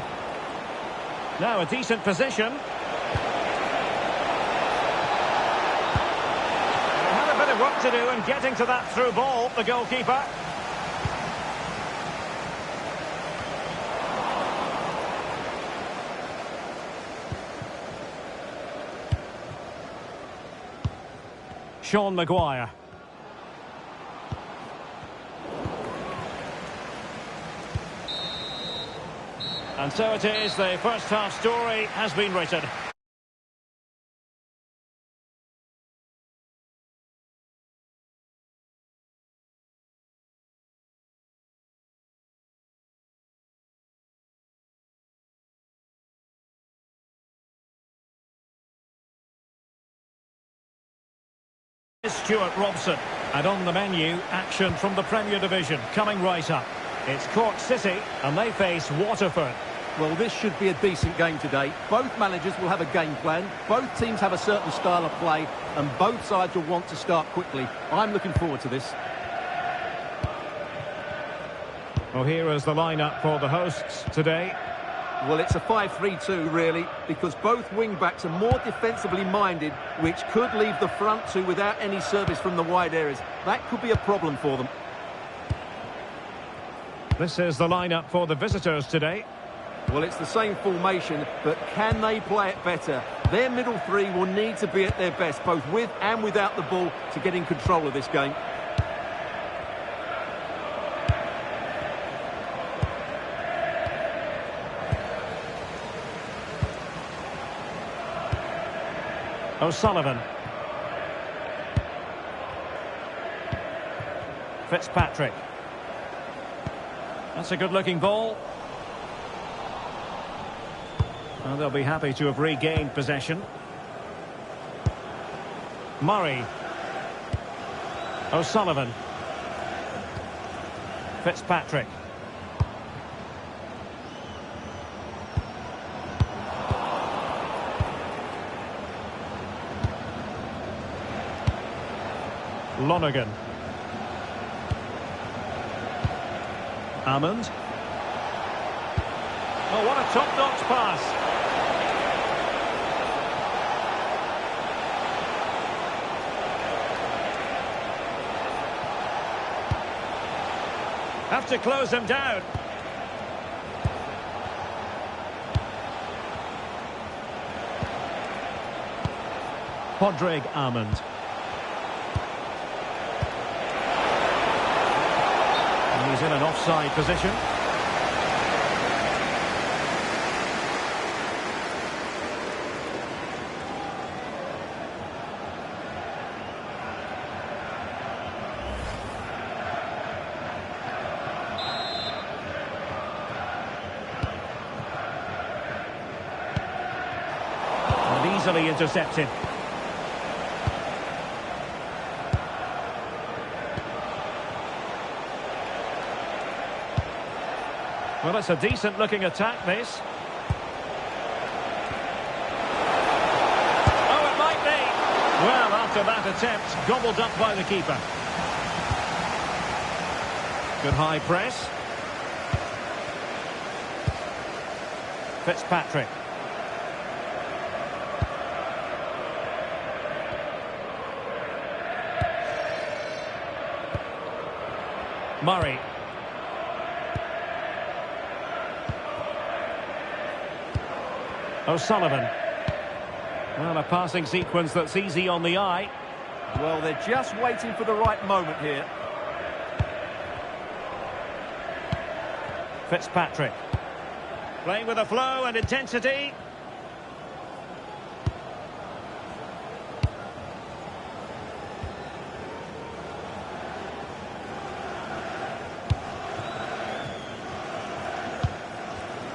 Now a decent position. Work to do and getting to that through ball, the goalkeeper. Sean Maguire. And so it is, the first half story has been written. Stuart Robson. And on the menu, action from the Premier Division coming right up. It's Cork City and they face Waterford. Well, this should be a decent game today. Both managers will have a game plan. Both teams have a certain style of play and both sides will want to start quickly. I'm looking forward to this. Well, here is the lineup for the hosts today. Well, it's a 5-3-2, really, because both wing-backs are more defensively minded, which could leave the front two without any service from the wide areas. That could be a problem for them. This is the lineup for the visitors today. Well, it's the same formation, but can they play it better? Their middle three will need to be at their best, both with and without the ball, to get in control of this game. O'Sullivan. Fitzpatrick. That's a good-looking ball. And they'll be happy to have regained possession. Murray. O'Sullivan. Fitzpatrick. Lonergan. Hammond. Oh, what a top-notch pass. Have to close them down. Podrick Hammond. He's in an offside position. And easily intercepted. Well, it's a decent-looking attack, this. Oh, it might be. Well, after that attempt, gobbled up by the keeper. Good high press. Fitzpatrick. Murray. O'Sullivan. Well, a passing sequence that's easy on the eye. Well, they're just waiting for the right moment here. Fitzpatrick. Playing with a flow and intensity.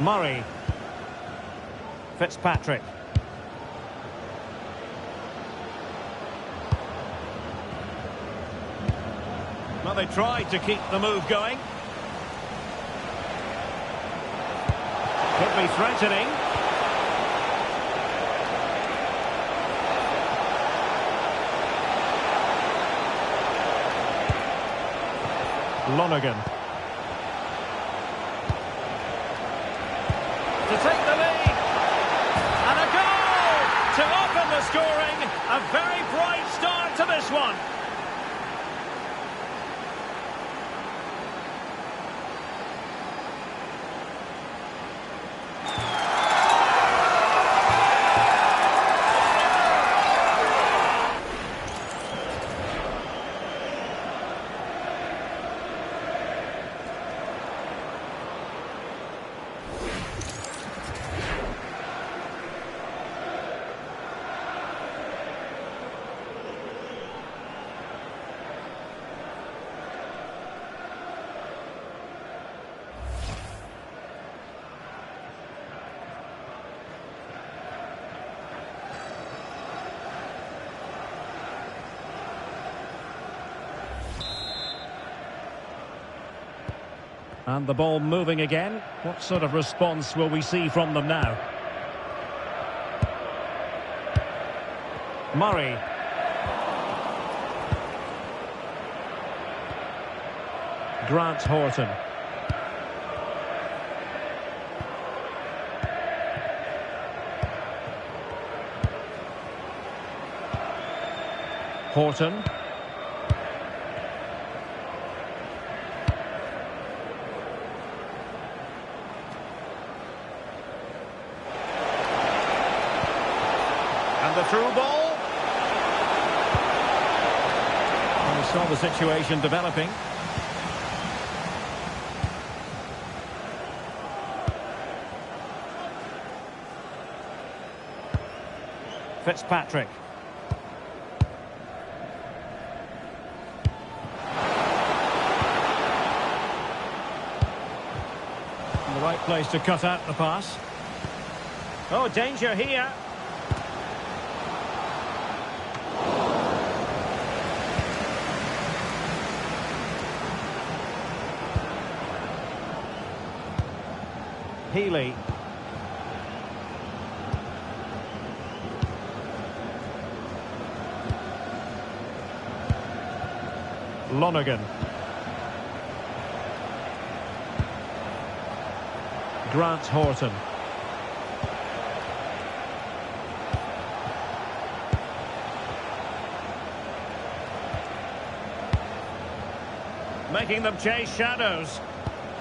Murray. Fitzpatrick. Well, they tried to keep the move going. Could be threatening. Lonergan. To take the lead. And a goal to open the scoring. A very bright start to this one. And the ball moving again. What sort of response will we see from them now? Murray. Grant Horton. Horton. And the through ball. And we saw the situation developing. Fitzpatrick. The right place to cut out the pass. Oh, danger here. Healy. Lonergan. Grant Horton. Making them chase shadows.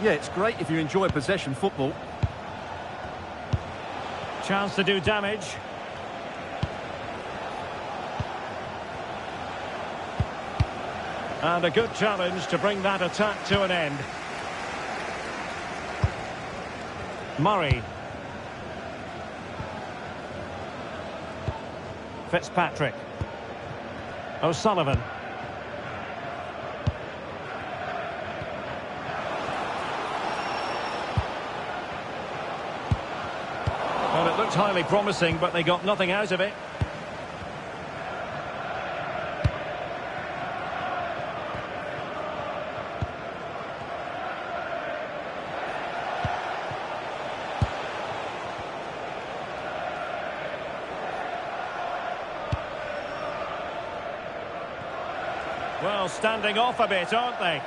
Yeah, it's great if you enjoy possession football. Chance to do damage. And a good challenge to bring that attack to an end. Murray. Fitzpatrick. O'Sullivan. Well, it looked highly promising, but they got nothing out of it. Well, standing off a bit, aren't they?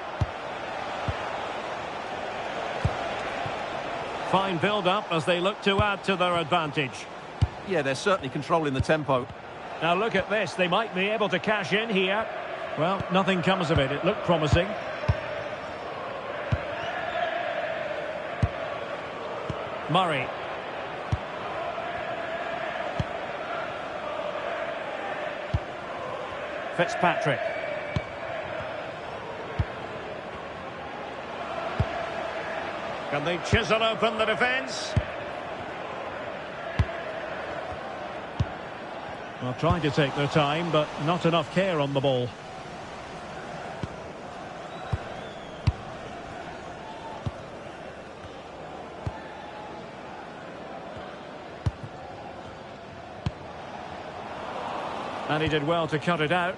Fine build-up as they look to add to their advantage. Yeah, they're certainly controlling the tempo. Now look at this, they might be able to cash in here. Well, nothing comes of it, it looked promising. Murray. Fitzpatrick. Can they chisel open the defence? Well, trying to take their time, but not enough care on the ball. And he did well to cut it out.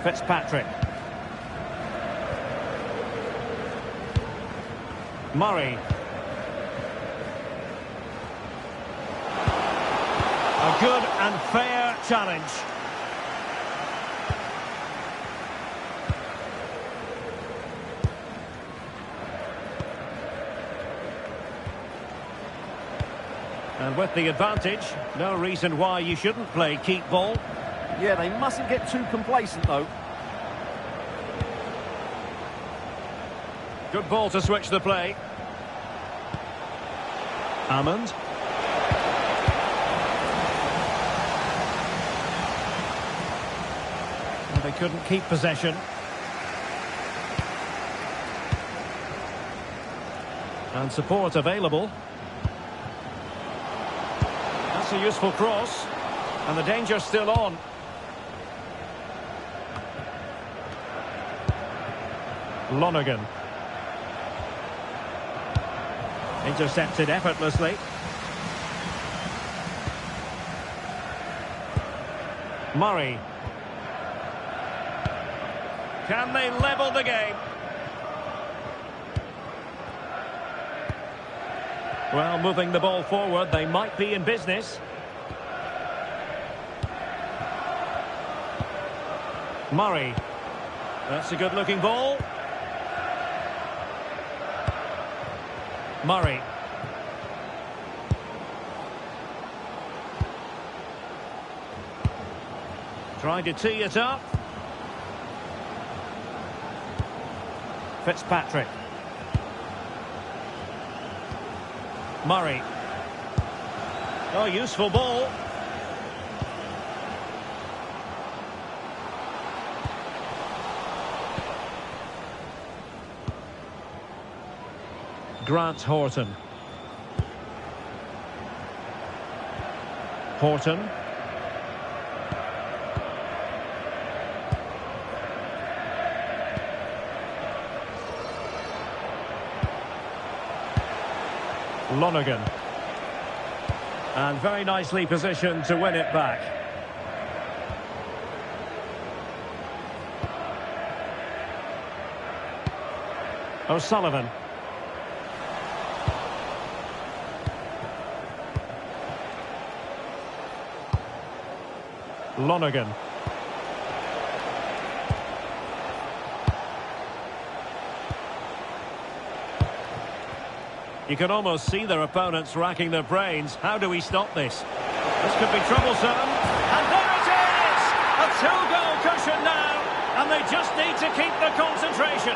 Fitzpatrick. Murray. A good and fair challenge. And with the advantage, no reason why you shouldn't play keep ball. Yeah, they mustn't get too complacent, though. Good ball to switch the play. Hammond. Well, they couldn't keep possession. And support available. That's a useful cross. And the danger's still on. Lonergan. Intercepted effortlessly. Murray. Can they level the game? Well, moving the ball forward, they might be in business. Murray. That's a good-looking ball. Murray. Trying to tee it up. Fitzpatrick. Murray. Oh, useful ball. Grant Horton. Horton. Lonergan. And very nicely positioned to win it back. O'Sullivan. Lonergan. You can almost see their opponents racking their brains. How do we stop this? This could be troublesome. And there it is! A two-goal cushion now. And they just need to keep the concentration.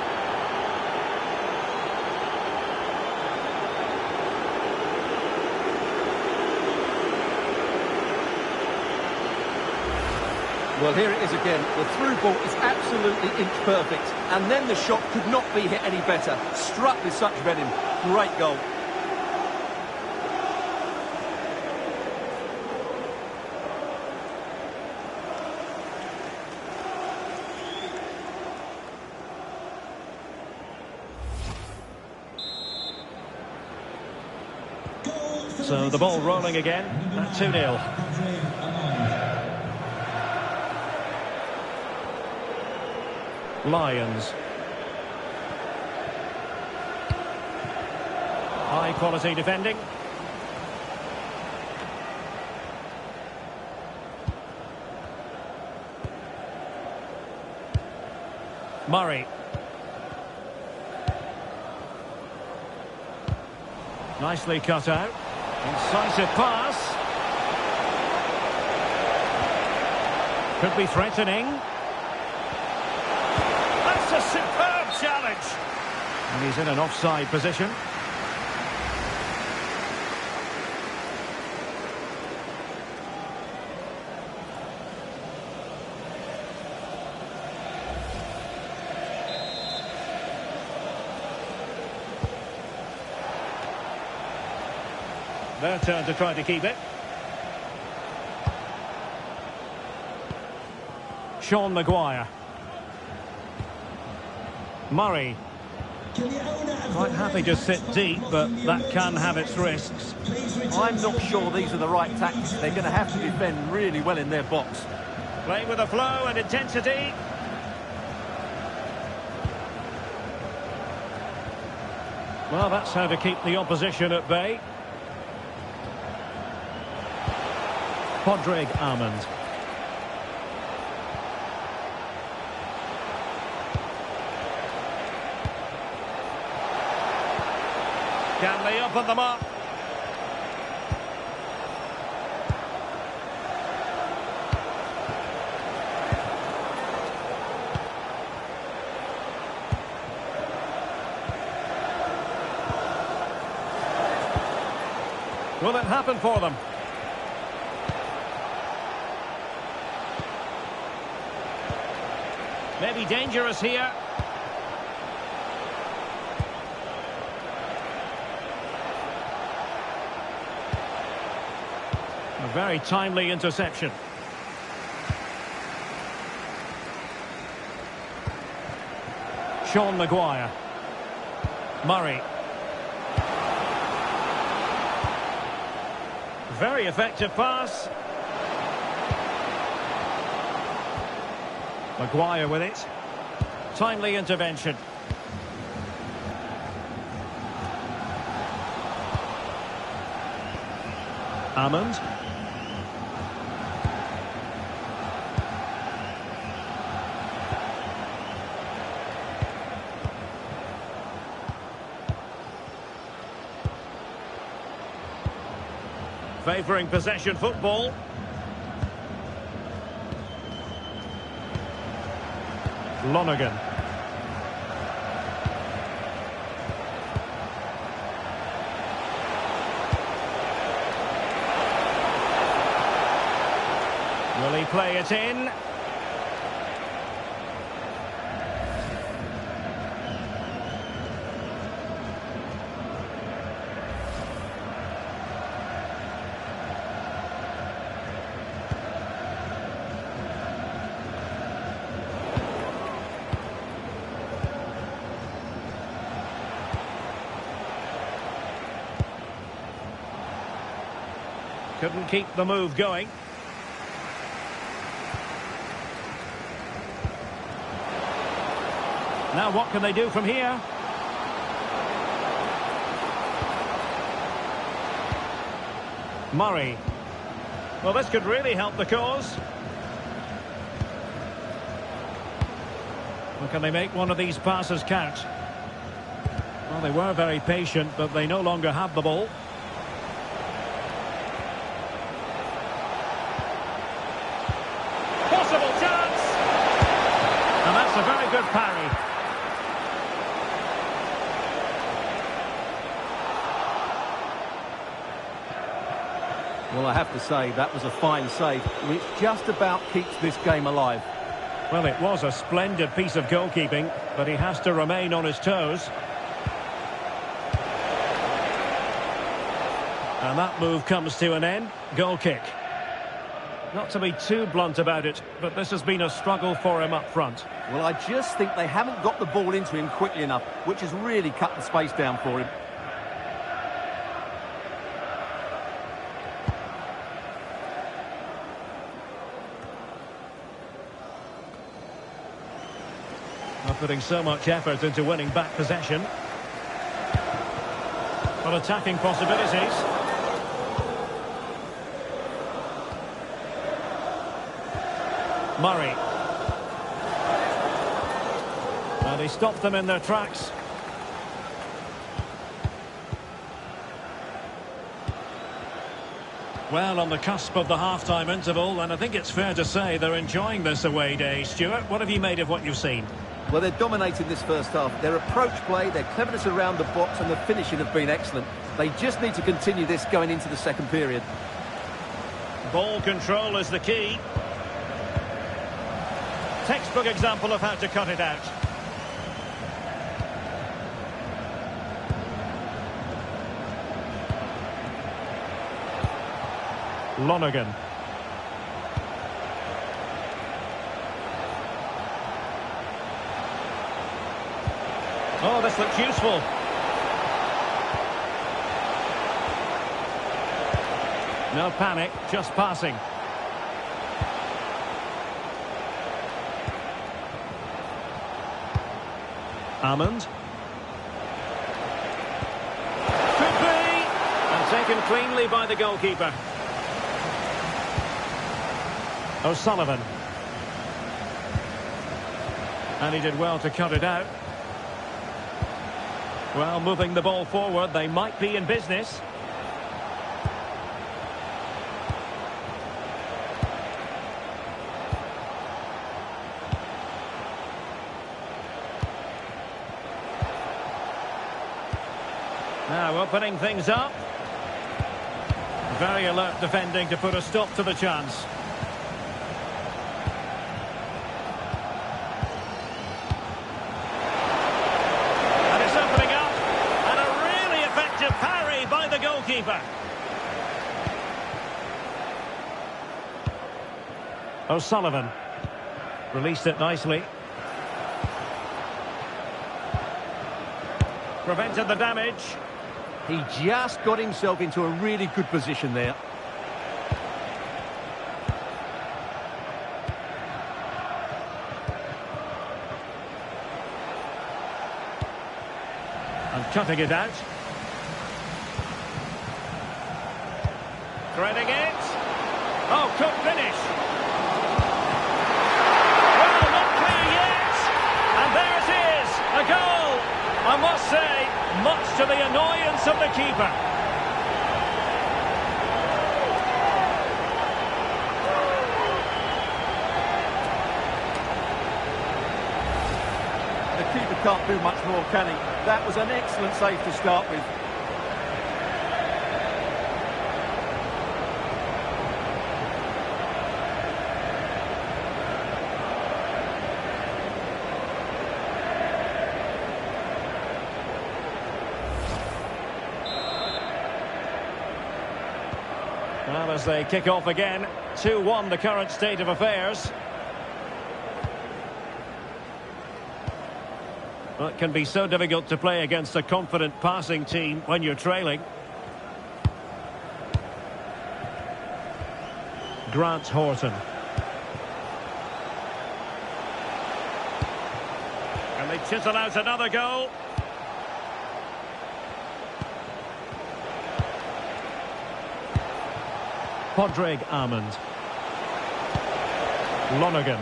Well, here it is again. The through ball is absolutely inch perfect. And then the shot could not be hit any better. Struck with such venom. Great goal. So the ball rolling again at 2-0. Lions. High quality defending. Murray. Nicely cut out. Incisive pass. Could be threatening. That's a superb challenge. And he's in an offside position. Their turn to try to keep it. Sean Maguire. Murray. Quite happy to sit deep, but that can have its risks. I'm not sure these are the right tactics. They're going to have to defend really well in their box. Playing with a flow and intensity. Well, that's how to keep the opposition at bay. Podrick Armand. Can they open them up? Will it happen for them? Maybe dangerous here. A very timely interception. Sean Maguire. Murray. Very effective pass. Maguire with it. Timely intervention. Hammond. Favouring possession football. Lonergan. Will he play it in? Couldn't keep the move going. Now what can they do from here? Murray. Well, this could really help the cause. Well, can they make one of these passes count? Well, they were very patient, but they no longer have the ball. Possible chance! And that's a very good parry. Well, I have to say, that was a fine save, which just about keeps this game alive. Well, it was a splendid piece of goalkeeping, but he has to remain on his toes. And that move comes to an end. Goal kick. Not to be too blunt about it, but this has been a struggle for him up front. Well, I just think they haven't got the ball into him quickly enough, which has really cut the space down for him. Not putting so much effort into winning back possession. But attacking possibilities. Murray. And he stopped them in their tracks. Well, on the cusp of the half-time interval, and I think it's fair to say they're enjoying this away day. Stuart, what have you made of what you've seen? Well, they're dominating this first half. Their approach play, their cleverness around the box and the finishing have been excellent. They just need to continue this going into the second period. Ball control is the key. Textbook example of how to cut it out. Lonergan. Oh, this looks useful. No panic, just passing. Hammond. Could be! And taken cleanly by the goalkeeper. O'Sullivan. And he did well to cut it out. Well, moving the ball forward, they might be in business. Now opening things up. Very alert defending to put a stop to the chance. And it's opening up. And a really effective parry by the goalkeeper. O'Sullivan. Released it nicely. Prevented the damage. He just got himself into a really good position there. Cutting it out. Threading it. Oh, could finish. Well, not clear yet. And there it is, a goal. I must say, much to the annoyance of the keeper. The keeper can't do much more, can he? That was an excellent save to start with. Well, as they kick off again, 2-1 the current state of affairs. Well, it can be so difficult to play against a confident passing team when you're trailing. Grant Horton. And they chisel out another goal. Padraig Amond. Lonergan.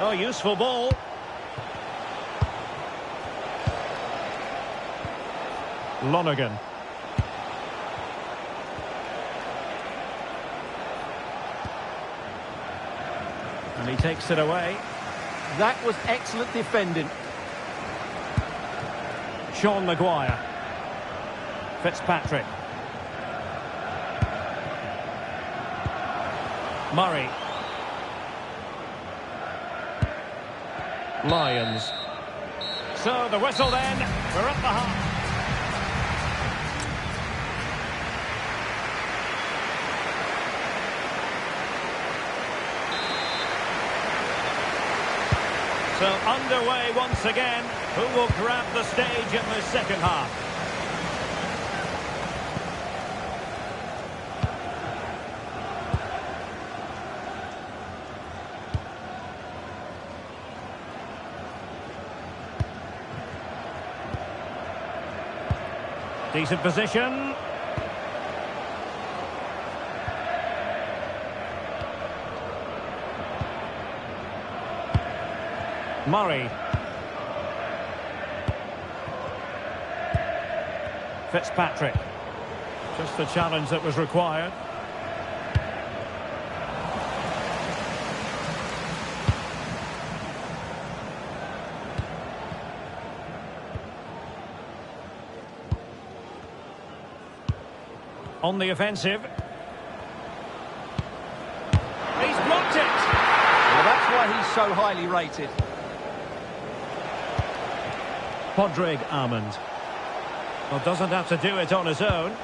Oh, useful ball. Lonergan. And he takes it away. That was excellent defending. Sean Maguire. Fitzpatrick. Murray. Lyons. So the whistle then. We're at the half. So underway once again. Who will grab the stage in the second half? Decent position. Murray. Fitzpatrick. Just the challenge that was required. On the offensive. He's blocked it. Well, that's why he's so highly rated. Padraig Amond. Well, doesn't have to do it on his own,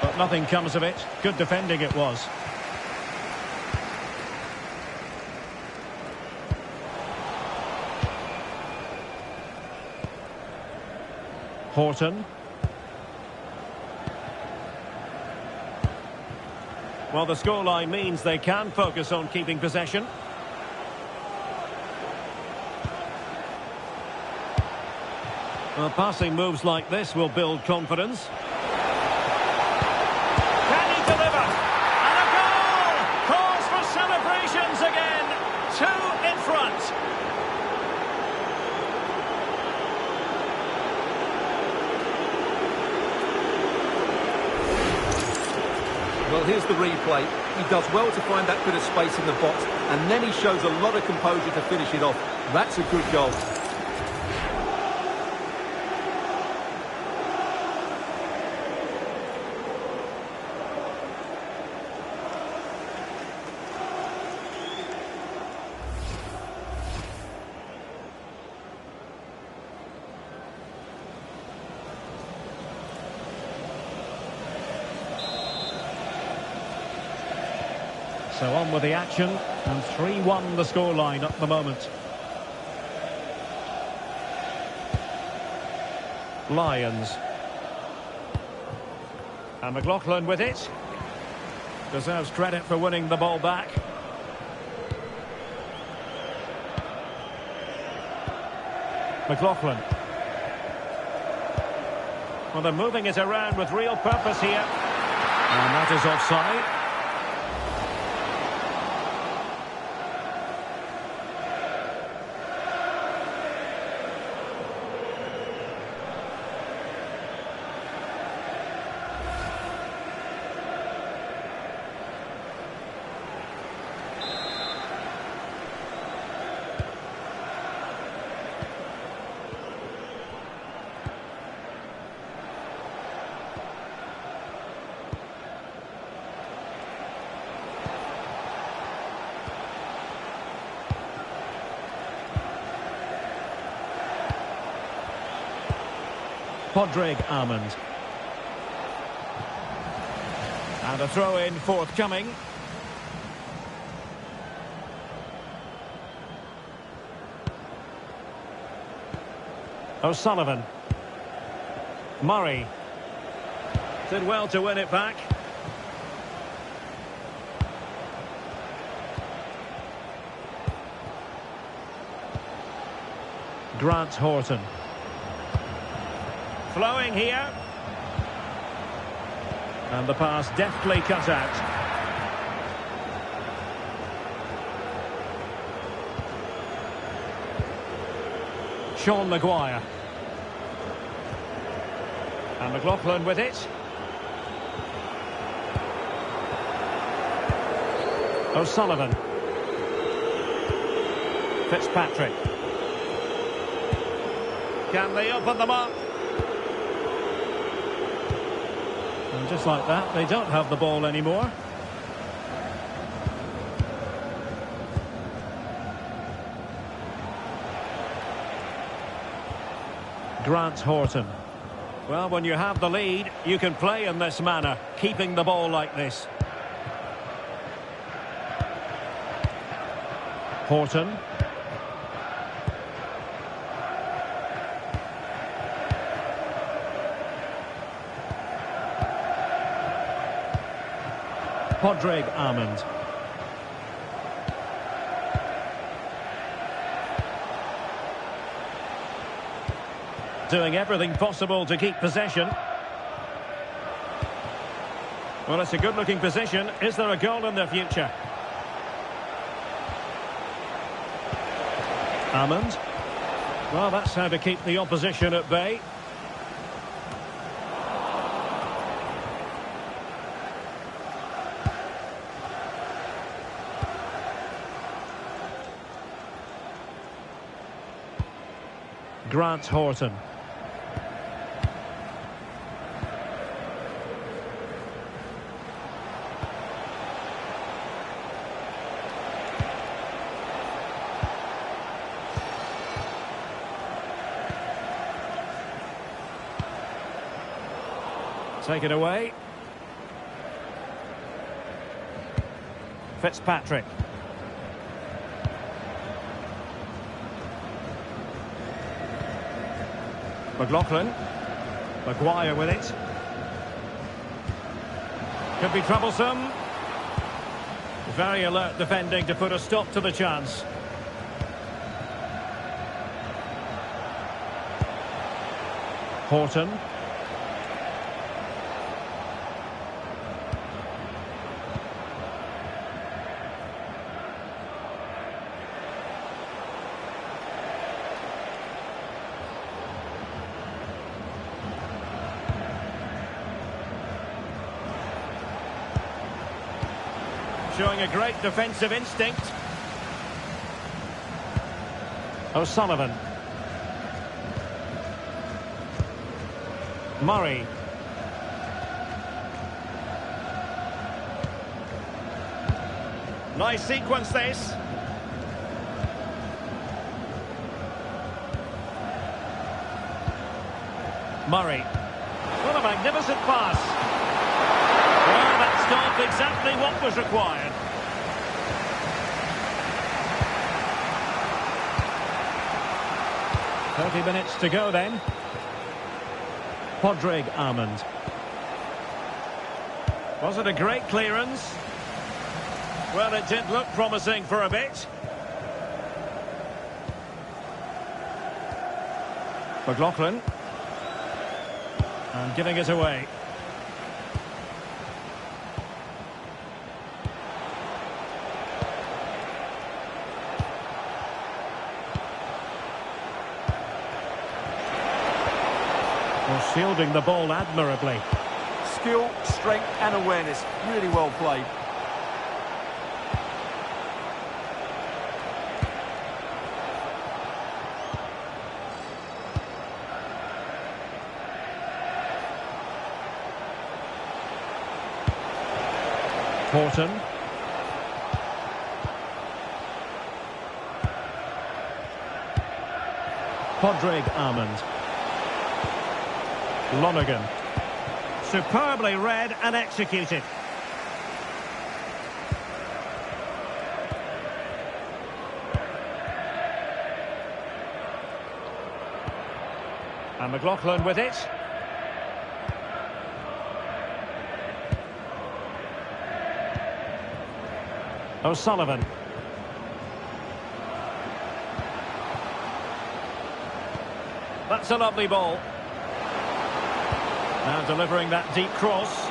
but nothing comes of it. Good defending it was. Horton. Well, the scoreline means they can focus on keeping possession. Well, passing moves like this will build confidence. Can he deliver? And a goal! Calls for celebrations again. 2 in front. Well, here's the replay. He does well to find that bit of space in the box, and then he shows a lot of composure to finish it off. That's a good goal. So on with the action, and 3-1 the scoreline at the moment. Lyons. And McLaughlin with it. Deserves credit for winning the ball back. McLaughlin. Well, they're moving it around with real purpose here. And that is offside. Padraig Armand. And a throw-in forthcoming. O'Sullivan. Murray. Did well to win it back. Grant Horton. Flowing here. And the pass deftly cut out. Sean Maguire. And McLaughlin with it. O'Sullivan. Fitzpatrick. Can they open them up? And just like that, they don't have the ball anymore. Grant Horton. Well, when you have the lead, you can play in this manner, keeping the ball like this. Horton. Padraig Armand. Doing everything possible to keep possession. Well, it's a good-looking position. Is there a goal in the future? Armand. Well, that's how to keep the opposition at bay. Grant Horton. Take it away. Fitzpatrick. McLaughlin. Maguire with it. Could be troublesome. Very alert defending to put a stop to the chance. Horton. Showing a great defensive instinct. O'Sullivan. Murray. Nice sequence this. Murray. What a magnificent pass. Well, that stopped exactly what was required. "30 minutes to go then." Padraig Armand. Was it a great clearance? Well, it did look promising for a bit. McLaughlin. And giving it away. Well, shielding the ball admirably. Skill, strength and awareness. Really well played. Horton. Podrick Armand. Lonergan. Superbly read and executed. And McLaughlin with it. O'Sullivan. That's a lovely ball. Now delivering that deep cross.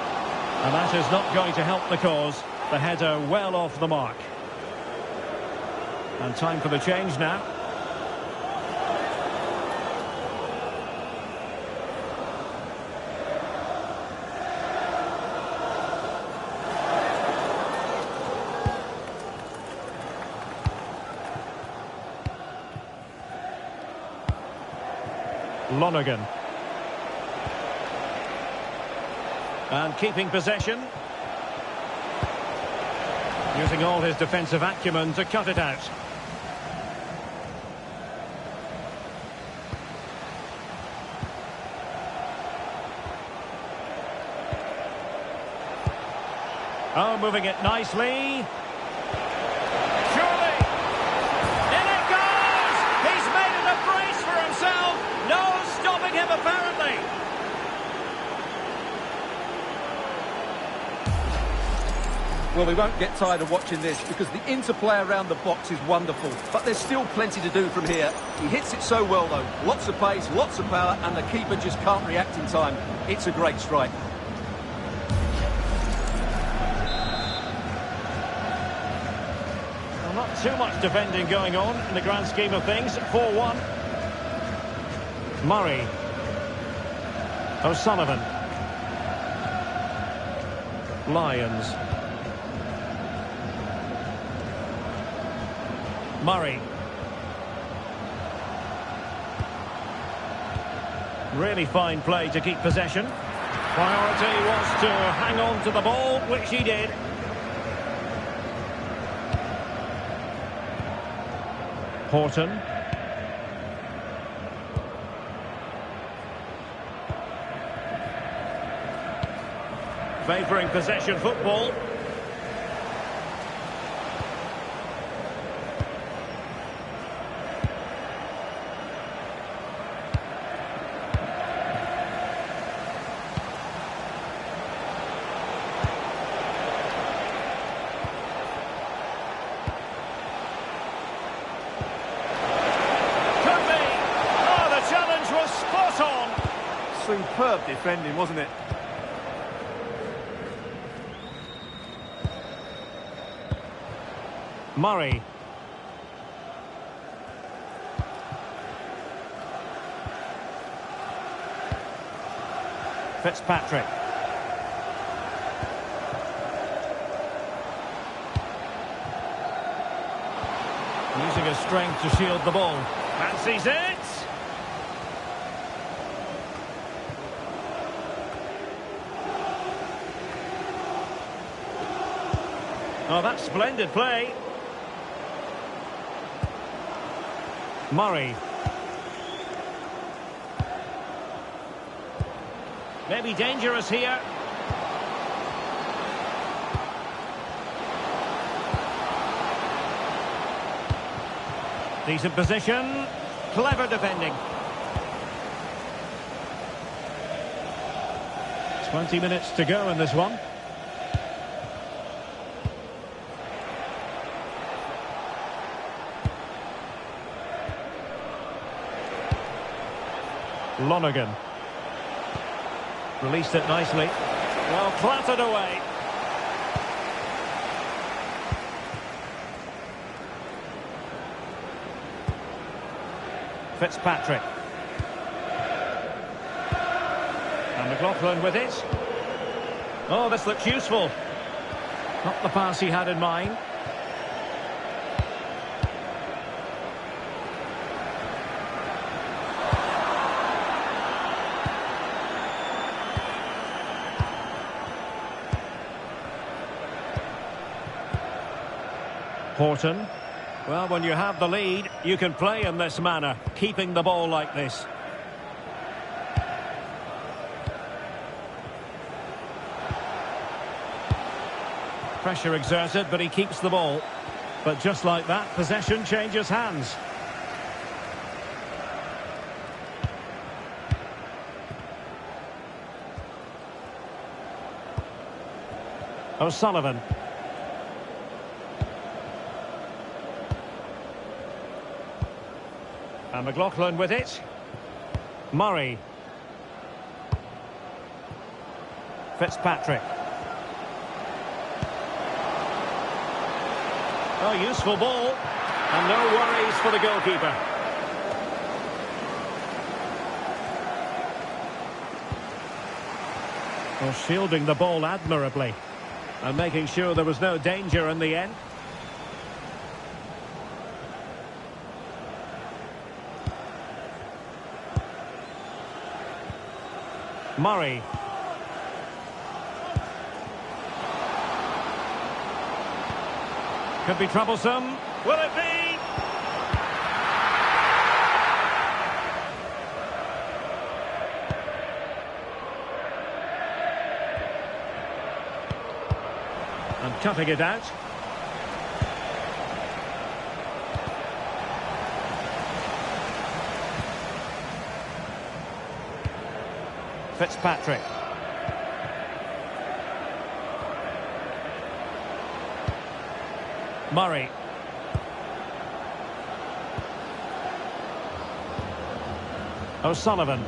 And that is not going to help the cause. The header well off the mark. And time for the change now. Lonergan. And keeping possession. Using all his defensive acumen to cut it out. Oh, moving it nicely. Surely! In it goes! He's made it a brace for himself! No stopping him, apparently! Well, we won't get tired of watching this because the interplay around the box is wonderful. But there's still plenty to do from here. He hits it so well, though. Lots of pace, lots of power, and the keeper just can't react in time. It's a great strike. Well, not too much defending going on in the grand scheme of things. 4-1. Murray. O'Sullivan. Lyons. Murray. Really fine play to keep possession. Priority was to hang on to the ball, which he did. Horton. Favouring possession football. Superb defending, wasn't it? Murray. Fitzpatrick. Using his strength to shield the ball. Fancies it. Oh, that's splendid play. Murray. Maybe dangerous here. Decent position. Clever defending. 20 minutes to go in this one. Lonergan. Released it nicely. Well, clattered away. Fitzpatrick. And McLaughlin with it. Oh, this looks useful. Not the pass he had in mind. Horton. Well, when you have the lead, you can play in this manner, keeping the ball like this. Pressure exerted, but he keeps the ball. But just like that, possession changes hands. O'Sullivan. And McLaughlin with it. Murray. Fitzpatrick. Oh, useful ball. And no worries for the goalkeeper. Well, shielding the ball admirably. And making sure there was no danger in the end. Murray. Could be troublesome. Will it be? And cutting it out. Fitzpatrick. Murray. O'Sullivan.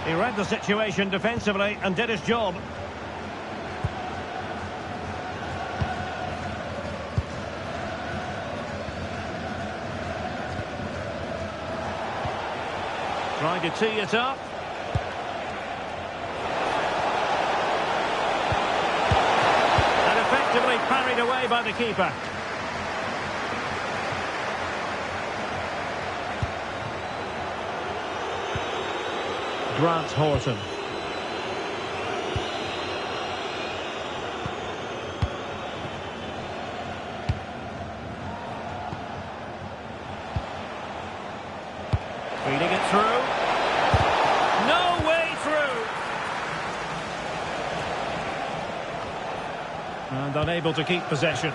He read the situation defensively and did his job. Trying to tee it up. Effectively parried away by the keeper. Grant Horton. Feeding it through. No way through. And unable to keep possession.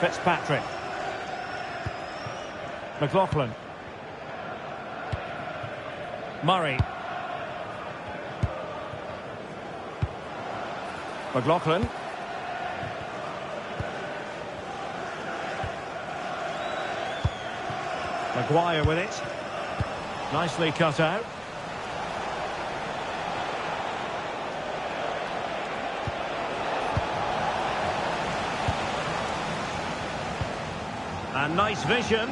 Fitzpatrick. McLaughlin. Murray. McLaughlin. Maguire with it. Nicely cut out. And nice vision.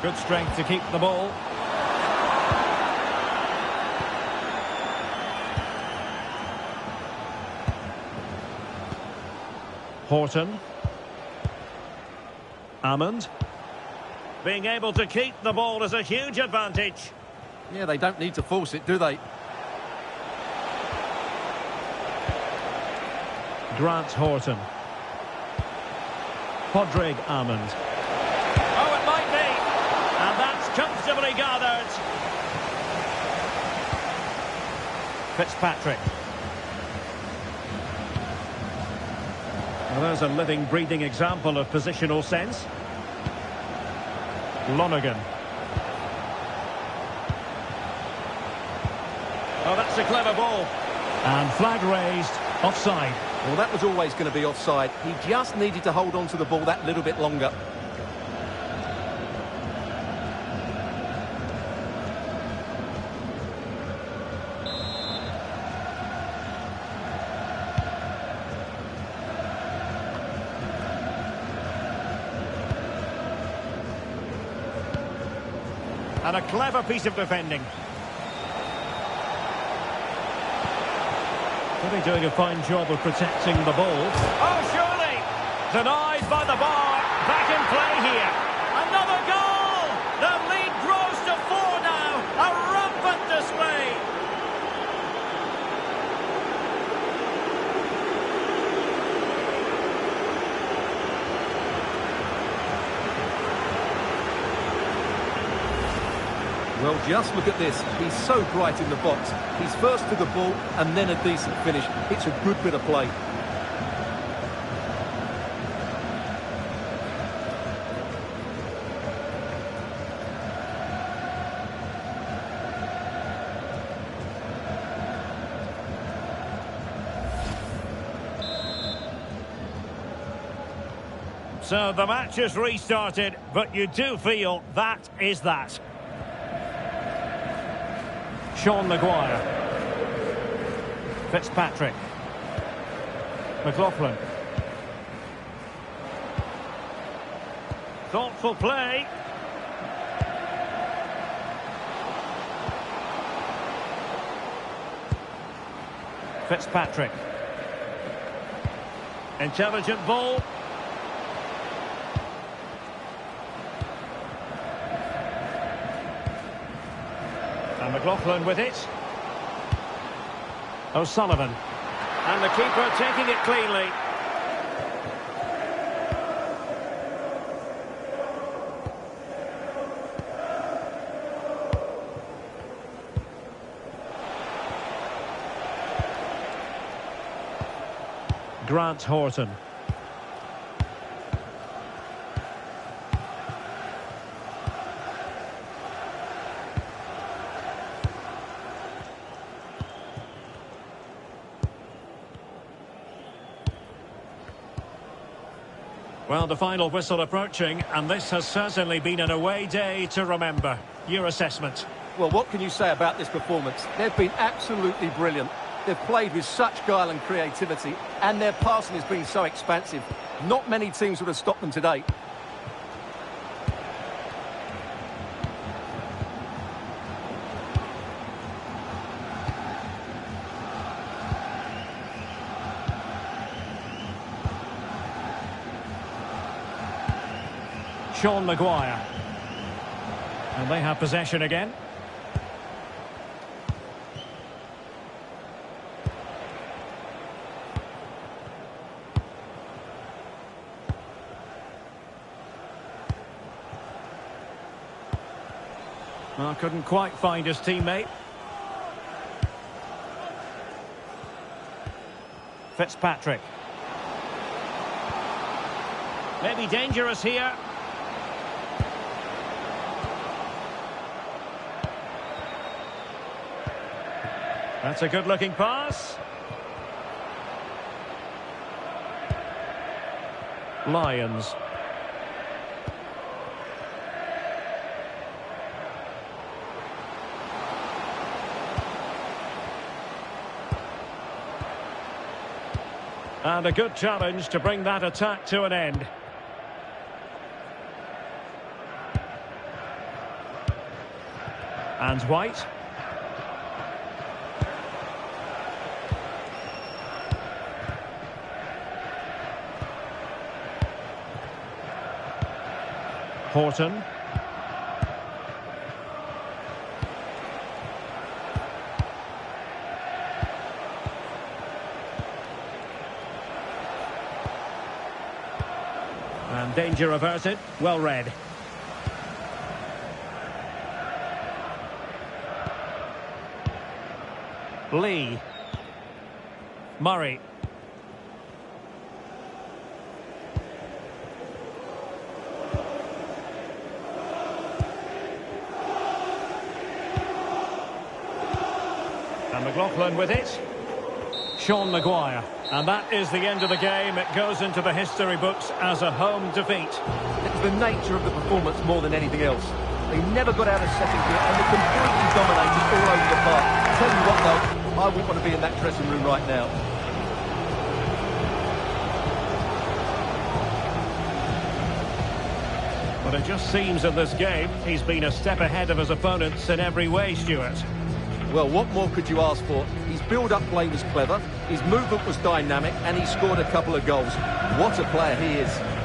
Good strength to keep the ball. Horton. Hammond. Being able to keep the ball is a huge advantage. Yeah, they don't need to force it, do they? Grant Horton. Podrick Hammond. Oh, it might be. And that's comfortably gathered. Fitzpatrick. Well, there's a living, breathing example of positional sense. Lonergan. Oh, that's a clever ball. And flag raised, offside. Well, that was always going to be offside. He just needed to hold on to the ball that little bit longer. And a clever piece of defending. Really doing a fine job of protecting the ball. Oh, surely! Denied by the bar. Back in play here. Another goal! The lead grows to 4 now. A rampant display. Well, just look at this. He's so bright in the box. He's first to the ball and then a decent finish. It's a good bit of play. So the match has restarted, but you do feel that is that. Sean Maguire. Fitzpatrick. McLaughlin. Thoughtful play. Fitzpatrick. Intelligent ball. And McLaughlin with it. O'Sullivan. And the keeper taking it cleanly. Grant Horton. Well, the final whistle approaching, and this has certainly been an away day to remember. Your assessment? Well, what can you say about this performance? They've been absolutely brilliant. They've played with such guile and creativity, and their passing has been so expansive. Not many teams would have stopped them today. Sean Maguire. And they have possession again. Well, couldn't quite find his teammate. Fitzpatrick. Maybe dangerous here. That's a good-looking pass. Lions. And a good challenge to bring that attack to an end. And White. Horton. And danger averted. Well read. Lee. Murray. And McLaughlin with it. Sean Maguire. And that is the end of the game. It goes into the history books as a home defeat. It was the nature of the performance more than anything else. They never got out of second gear and were completely dominated all over the park. Tell you what though, I wouldn't want to be in that dressing room right now. But it just seems in this game, he's been a step ahead of his opponents in every way, Stuart. Well, what more could you ask for? His build-up play was clever, his movement was dynamic, and he scored a couple of goals. What a player he is.